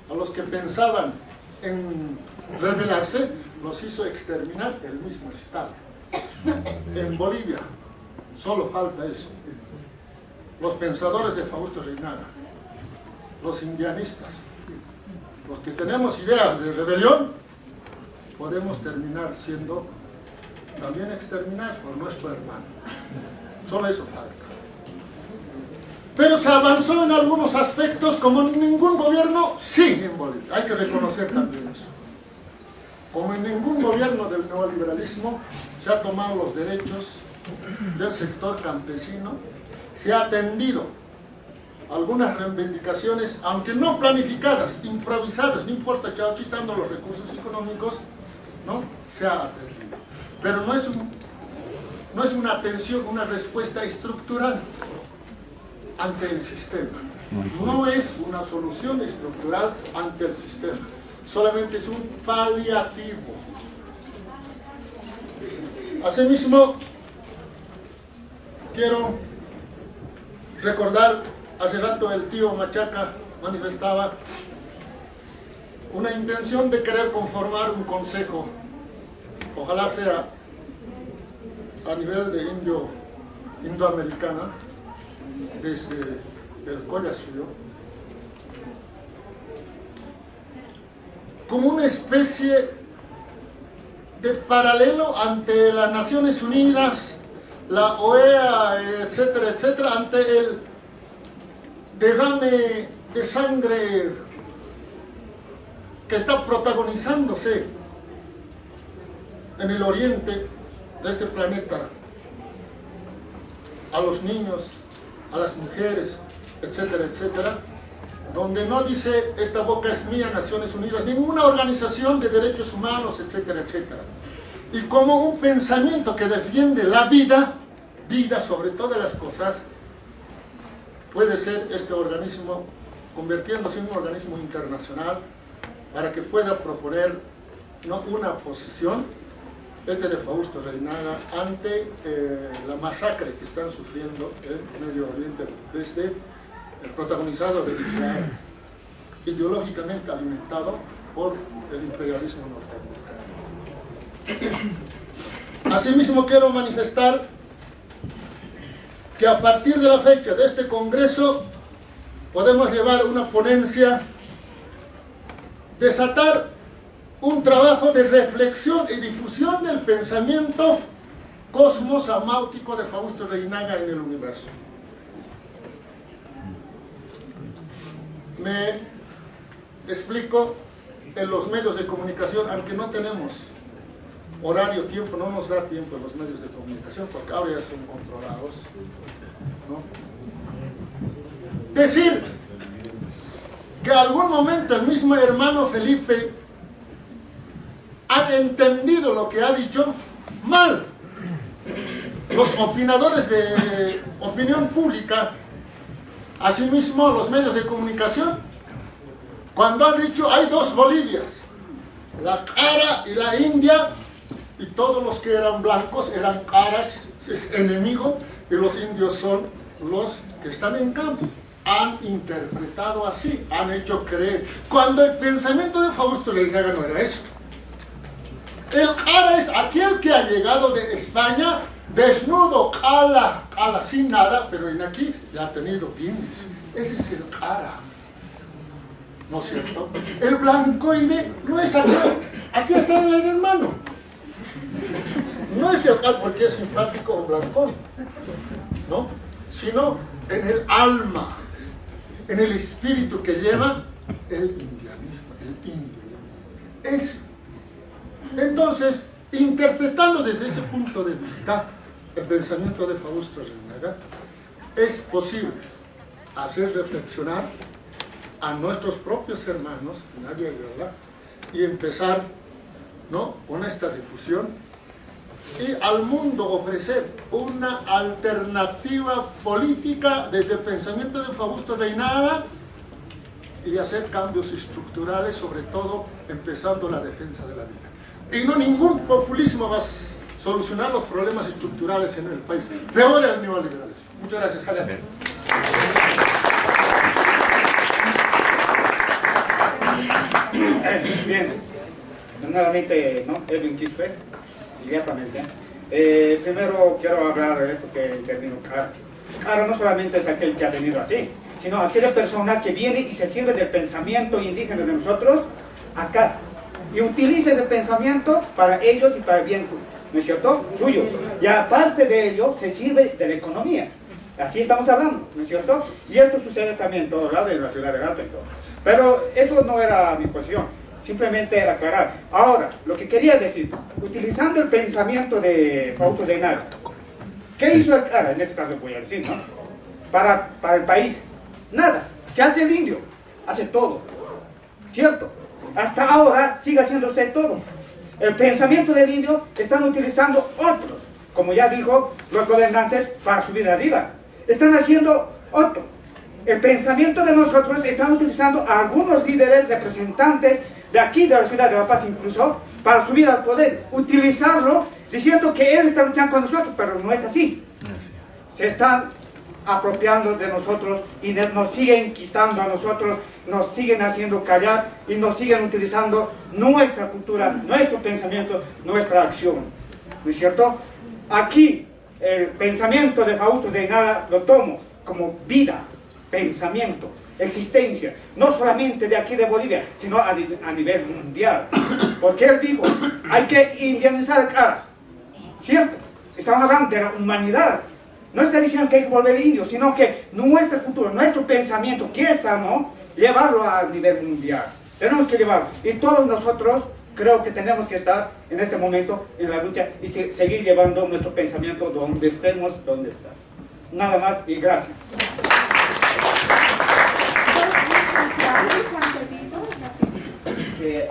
a los que pensaban en rebelarse, los hizo exterminar el mismo Stalin. En Bolivia solo falta eso. Los pensadores de Fausto Reynaga, los indianistas, los que tenemos ideas de rebelión, podemos terminar siendo también exterminados por nuestro hermano. Solo eso falta. Pero se avanzó en algunos aspectos como ningún gobierno, sí, en Bolivia. Hay que reconocer también eso. Como en ningún gobierno del neoliberalismo se ha tomado los derechos del sector campesino, se ha atendido algunas reivindicaciones, aunque no planificadas, improvisadas, no importa, chao-chitando los recursos económicos, ¿no? Se ha atendido. Pero no es una atención, una respuesta estructural ante el sistema. No es una solución estructural ante el sistema. Solamente es un paliativo. Asimismo, quiero recordar, hace rato el tío Machaca manifestaba una intención de querer conformar un consejo, ojalá sea a nivel de indoamericana, desde el Collasuyo, como una especie de paralelo ante las Naciones Unidas, la OEA, etcétera, etcétera, ante el derrame de sangre que está protagonizándose en el oriente de este planeta, a los niños, a las mujeres, etcétera, etcétera, donde no dice esta boca es mía, Naciones Unidas, ninguna organización de derechos humanos, etcétera, etcétera. Y como un pensamiento que defiende la vida, vida sobre todas las cosas, puede ser este organismo convirtiéndose en un organismo internacional para que pueda proponer una posición, de Fausto Reynaga, ante la masacre que están sufriendo en Medio Oriente desde el protagonizado de Israel, ideológicamente alimentado por el imperialismo norteamericano. Asimismo quiero manifestar que a partir de la fecha de este Congreso podemos llevar una ponencia, desatar un trabajo de reflexión y difusión del pensamiento cosmos amáutico de Fausto Reynaga en el universo. me explico, en los medios de comunicación, aunque no tenemos horario, tiempo, no nos da tiempo en los medios de comunicación, porque ahora ya son controlados, ¿no? Decir que algún momento el mismo hermano Felipe ha entendido lo que ha dicho mal. Los opinadores de opinión pública, asimismo los medios de comunicación, cuando han dicho hay dos Bolivias, la cara y la India, y todos los que eran blancos eran caras, es enemigo, y los indios son los que están en campo. Han interpretado así, han hecho creer, cuando el pensamiento de Fausto Reinaga no era eso. El cara es aquel que ha llegado de España desnudo, cala sin nada, pero en aquí ya ha tenido bienes. Ese es el cara, ¿no es cierto? El blancoide no es aquel, aquí está el hermano. No es el cara porque es simpático o blancón, ¿no? Sino en el alma, en el espíritu que lleva el indianismo, el indio. Es. Entonces, interpretando desde ese punto de vista el pensamiento de Fausto Reinaga, es posible hacer reflexionar a nuestros propios hermanos, nadie ayuda, y empezar, ¿no?, con esta difusión y al mundo ofrecer una alternativa política desde el pensamiento de Fausto Reinaga y hacer cambios estructurales, sobre todo empezando la defensa de la vida. Y no ningún populismo va a solucionar los problemas estructurales en el país. Peor el neoliberalismo. Muchas gracias, Javier.
Bien, nuevamente, ¿no? Edwin Quispe, inmediatamente. Primero quiero hablar de esto que intervino Caro. Caro no solamente es aquel que ha venido así, sino aquella persona que viene y se sirve del pensamiento indígena de nosotros acá. Y utiliza ese pensamiento para ellos y para el bien, ¿no es cierto?, suyo. Y aparte de ello, se sirve de la economía. Así estamos hablando, ¿no es cierto? Y esto sucede también en todos lados, en la ciudad de Alto y todo. Pero eso no era mi posición, simplemente era aclarar. Ahora, lo que quería decir, utilizando el pensamiento de Fausto Reinaga, ¿qué hizo el cara? En este caso voy a decir, ¿no? Para el país, nada. ¿Qué hace el indio? Hace todo, ¿cierto? Hasta ahora sigue haciéndose todo. El pensamiento del indio están utilizando otros, como ya dijo los gobernantes, para subir arriba. Están haciendo otro. El pensamiento de nosotros están utilizando a algunos líderes, representantes de aquí, de la ciudad de La Paz incluso, para subir al poder. Utilizarlo diciendo que él está luchando con nosotros, pero no es así. Se están apropiando de nosotros y nos siguen quitando a nosotros, nos siguen haciendo callar y nos siguen utilizando nuestra cultura, nuestro pensamiento, nuestra acción, ¿no es cierto? Aquí el pensamiento de Fausto Reinaga lo tomo como vida, pensamiento, existencia, no solamente de aquí de Bolivia, sino a nivel mundial, porque él dijo, hay que indianizar Cara, ¿cierto? Estamos hablando de la humanidad. No está diciendo que hay que volver indio, sino que nuestra cultura, nuestro pensamiento, que es sano, llevarlo a nivel mundial. Tenemos que llevarlo. Y todos nosotros creo que tenemos que estar en este momento en la lucha y seguir llevando nuestro pensamiento donde estemos, donde está. Nada más y gracias.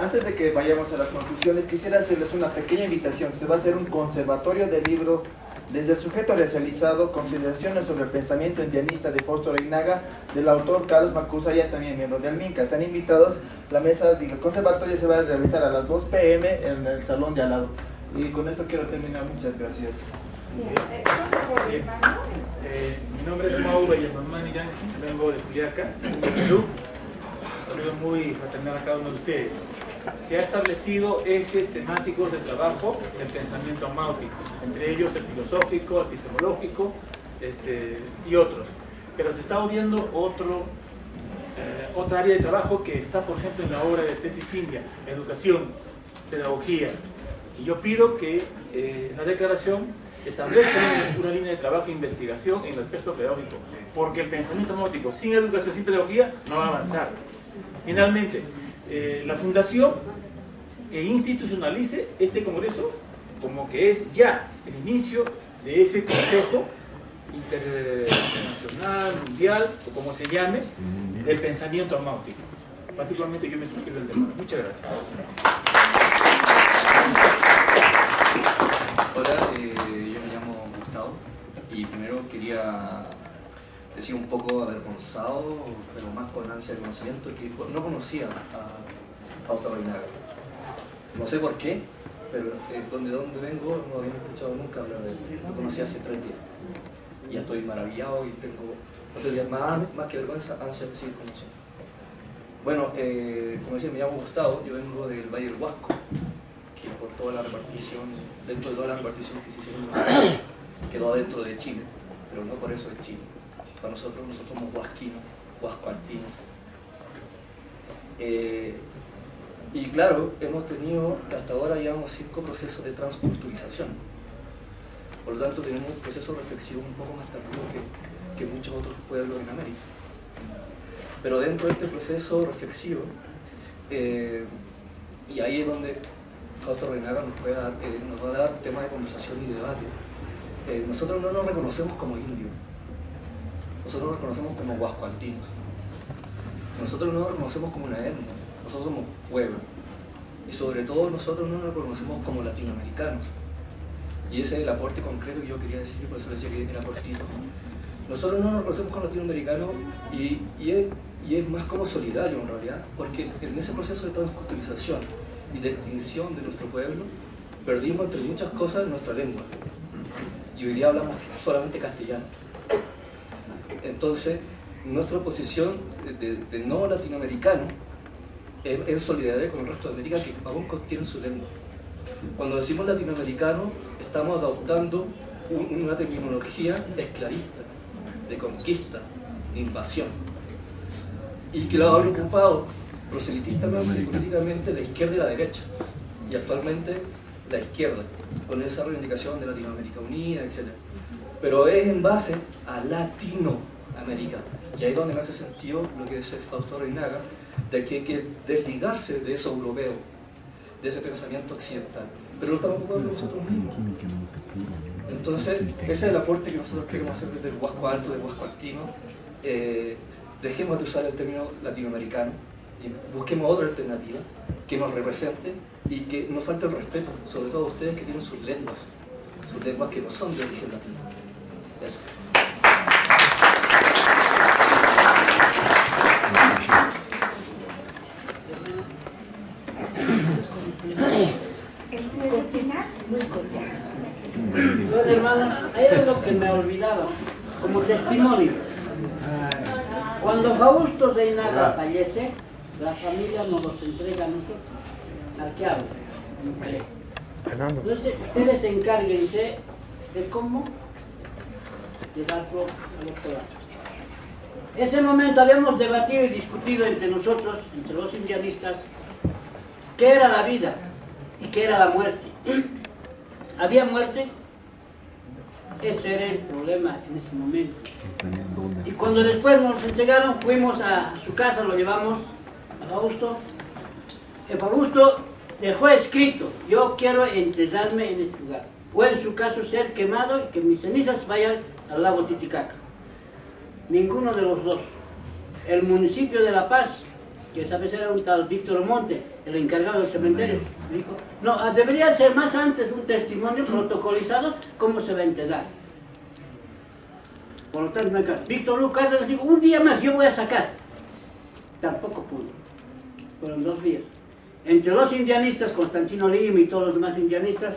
Antes de que vayamos a las conclusiones, quisiera hacerles una pequeña invitación. Se va a hacer un conservatorio del libro Desde el sujeto racializado, consideraciones sobre el pensamiento indianista de Fausto Reinaga, del autor Carlos Macusaya, también miembro de Alminca. Están invitados. La mesa del conservatorio se va a realizar a las 2 p.m. en el salón de al lado. Y con esto quiero terminar. Muchas gracias.
Mi nombre es Mauro Yamamani Yanqui, vengo de Juliaca, Perú. Un saludo muy fraternal a cada uno de ustedes. Se ha establecido ejes temáticos de trabajo del pensamiento amáutico, entre ellos el filosófico, epistemológico y otros. Pero se está viendo otra área de trabajo que está, por ejemplo, en la obra de tesis india, educación, pedagogía. Y yo pido que en la declaración establezcan una línea de trabajo e investigación en el aspecto pedagógico, porque el pensamiento máutico sin educación, sin pedagogía, no va a avanzar. Finalmente, la fundación que institucionalice este congreso como que es ya el inicio de ese consejo internacional, mundial, o como se llame, del pensamiento amáutico. Particularmente yo me suscribo al tema. Muchas gracias.
Hola, yo me llamo Gustavo y primero quería decir un poco avergonzado, pero más con ansia de conocimiento, que no conocía a Fausto Reinaga. No sé por qué, pero donde vengo no había escuchado nunca hablar de él. Lo conocí hace 3 días. Y ya estoy maravillado y tengo, no sé, más que vergüenza, ansia de seguir conociendo. Bueno, como decía, me llamo Gustavo, yo vengo del Valle del Huasco, que por toda la repartición, dentro de todas las reparticiones que se hicieron, quedó dentro de Chile, pero no por eso es Chile. Para nosotros somos huasquinos, huascoaltinos. Y claro, hemos tenido, hasta ahora llevamos 5 procesos de transculturización. Por lo tanto, tenemos un proceso reflexivo un poco más tardío que muchos otros pueblos en América. Pero dentro de este proceso reflexivo, y ahí es donde Fausto Reinaga nos va a dar tema de conversación y debate. Nosotros no nos reconocemos como indios, nosotros nos reconocemos como huascoaltinos, nosotros no nos reconocemos como una etnia, nosotros somos pueblo, y sobre todo nosotros no nos reconocemos como latinoamericanos. Y ese es el aporte concreto que yo quería decir, y por eso decía que era cortito. Nosotros no nos reconocemos como latinoamericanos y es más como solidario en realidad, porque en ese proceso de transculturización y de extinción de nuestro pueblo, perdimos entre muchas cosas nuestra lengua. Y hoy día hablamos solamente castellano. Entonces, nuestra posición de no latinoamericano es en solidaridad con el resto de América, que aún contienen su lengua. Cuando decimos latinoamericano, estamos adoptando una terminología esclavista, de conquista, de invasión, y que lo han ocupado proselitistamente y políticamente la izquierda y la derecha, y actualmente la izquierda, con esa reivindicación de Latinoamérica Unida, etc. Pero es en base a Latinoamérica, y ahí es donde me hace sentido lo que dice Fausto Reinaga, de que hay que desligarse de eso europeo, de ese pensamiento occidental, pero lo estamos ocupando nosotros mismos. Entonces, ese es el aporte que nosotros queremos hacer desde el Huasco Alto, del Huasco Altino. Dejemos de usar el término latinoamericano y busquemos otra alternativa que nos represente y que nos falte el respeto, sobre todo a ustedes que tienen sus lenguas que no son de origen latino. Eso.
Bueno, hermanos, hay algo que me olvidaba, como testimonio. Cuando Fausto Reinaga fallece, la familia nos los entrega a nosotros, saqueados. Entonces, ustedes encárguense de cómo llevarlo a los polacos. Ese momento habíamos debatido y discutido entre nosotros, entre los indianistas, qué era la vida y qué era la muerte. ¿Había muerte? Ese era el problema en ese momento. Y cuando después nos entregaron, fuimos a su casa, lo llevamos a Fausto. El Fausto dejó escrito: yo quiero enterrarme en este lugar, o en su caso ser quemado y que mis cenizas vayan al lago Titicaca. Ninguno de los dos. El municipio de La Paz, que esa vez era un tal Víctor Monte, el encargado del cementerio, dijo: no, debería ser más antes un testimonio protocolizado cómo se va a enterrar. Por lo tanto, Víctor Lucas le dijo: un día más yo voy a sacar. Tampoco pudo. Fueron 2 días. Entre los indianistas, Constantino Lima y todos los demás indianistas,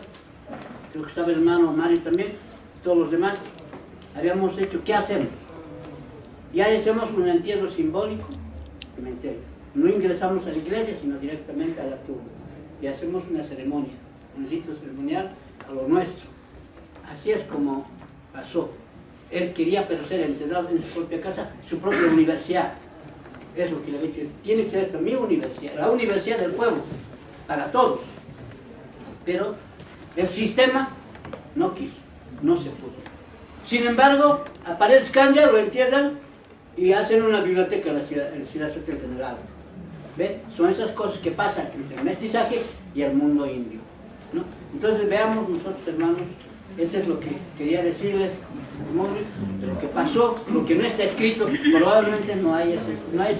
creo que estaba el hermano Mario también, todos los demás, habíamos hecho: ¿qué hacemos? Ya hacemos un entierro simbólico, cementerio. No ingresamos a la iglesia, sino directamente a la tumba. Y hacemos una ceremonia, un sitio ceremonial a lo nuestro. Así es como pasó. Él quería, pero ser enterrado en su propia casa, su propia universidad. Es lo que le he dicho. Tiene que ser esta mi universidad, la universidad del pueblo, para todos. Pero el sistema no quiso. No se pudo. Sin embargo, aparece Candia, lo entierran y hacen una biblioteca en la ciudad satélite del General. ¿Ve? Son esas cosas que pasan entre el mestizaje y el mundo indio, ¿no? Entonces veamos nosotros, hermanos, esto es lo que quería decirles, de lo que pasó, lo que no está escrito, probablemente no hay ese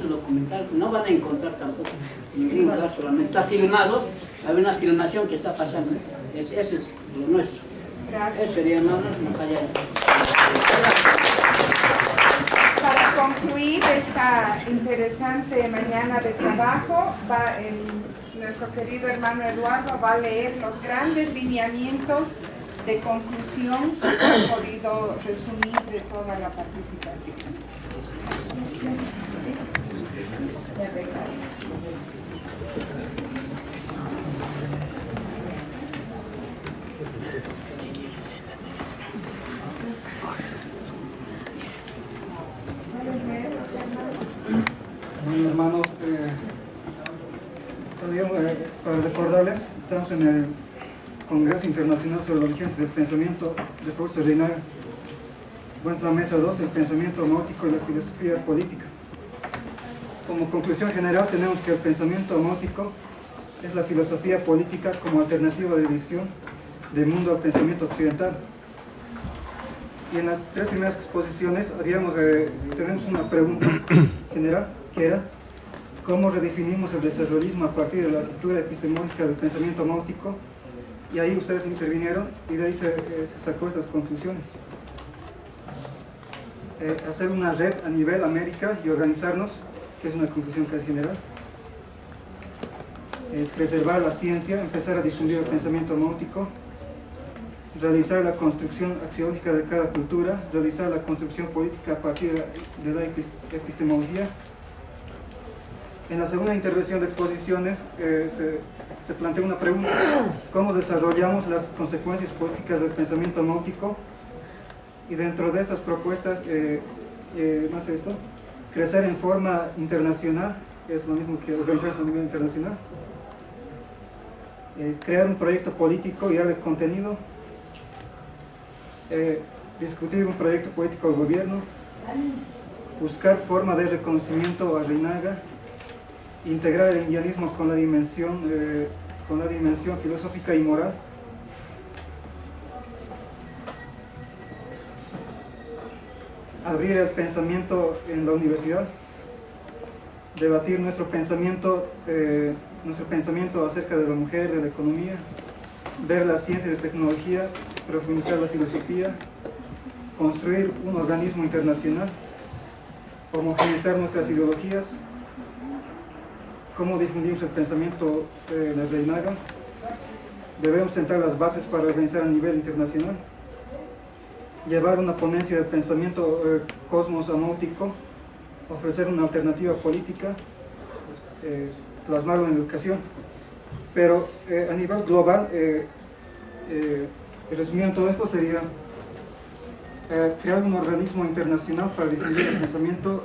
documental, no van a encontrar tampoco en ningún lugar, solamente está filmado, hay una filmación que está pasando, ese es lo nuestro. Eso sería, hermanos, no falla.
Para concluir esta interesante mañana de trabajo, nuestro querido hermano Eduardo va a leer los grandes lineamientos de conclusión que hemos podido resumir de toda la participación.
Bueno, hermanos, para recordarles, estamos en el Congreso Internacional sobre la Vigencia del Pensamiento de Fausto Reynaga. Bueno, la mesa 2, el pensamiento amáutico y la filosofía política. Como conclusión general tenemos que el pensamiento amáutico es la filosofía política como alternativa de visión del mundo al pensamiento occidental. Y en las tres primeras exposiciones tenemos una pregunta general, que era ¿cómo redefinimos el desarrollismo a partir de la estructura epistemológica del pensamiento amáutico? Y ahí ustedes intervinieron y de ahí se sacó estas conclusiones. Hacer una red a nivel América y organizarnos, que es una conclusión casi general. Preservar la ciencia, empezar a difundir el pensamiento amáutico. Realizar la construcción axiológica de cada cultura, realizar la construcción política a partir de la epistemología. En la segunda intervención de exposiciones se plantea una pregunta: ¿cómo desarrollamos las consecuencias políticas del pensamiento amáutico? Y dentro de estas propuestas, crecer en forma internacional, es lo mismo que organizarse a nivel internacional. Crear un proyecto político y darle contenido. Discutir un proyecto político al gobierno, buscar forma de reconocimiento a Reynaga, integrar el indianismo con la dimensión filosófica y moral, abrir el pensamiento en la universidad, debatir nuestro pensamiento acerca de la mujer, de la economía, ver la ciencia y la tecnología, profundizar la filosofía, construir un organismo internacional, homogeneizar nuestras ideologías, cómo difundimos el pensamiento de Reynaga, debemos sentar las bases para organizar a nivel internacional, llevar una ponencia del pensamiento cosmos amáutico, ofrecer una alternativa política, plasmarlo en educación. Pero a nivel global, resumiendo todo esto, sería crear un organismo internacional para difundir el pensamiento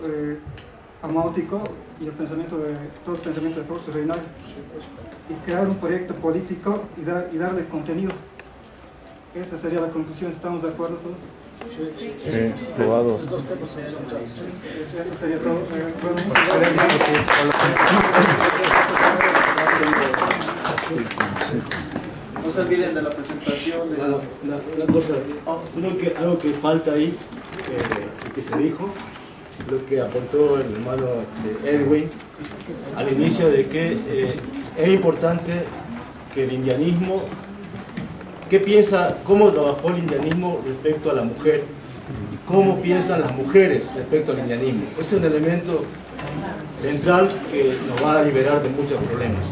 amáutico y todo el pensamiento de Fausto Reynaga, y crear un proyecto político y darle contenido. Esa sería la conclusión. ¿Estamos de acuerdo todos?
Sí, probado.
Eso sería todo.
No se olviden de la presentación de
una cosa, creo que algo que falta ahí, que se dijo, lo que aportó el hermano Edwin al inicio, de que es importante que el indianismo, cómo trabajó el indianismo respecto a la mujer, y cómo piensan las mujeres respecto al indianismo. Ese es un elemento central que nos va a liberar de muchos problemas.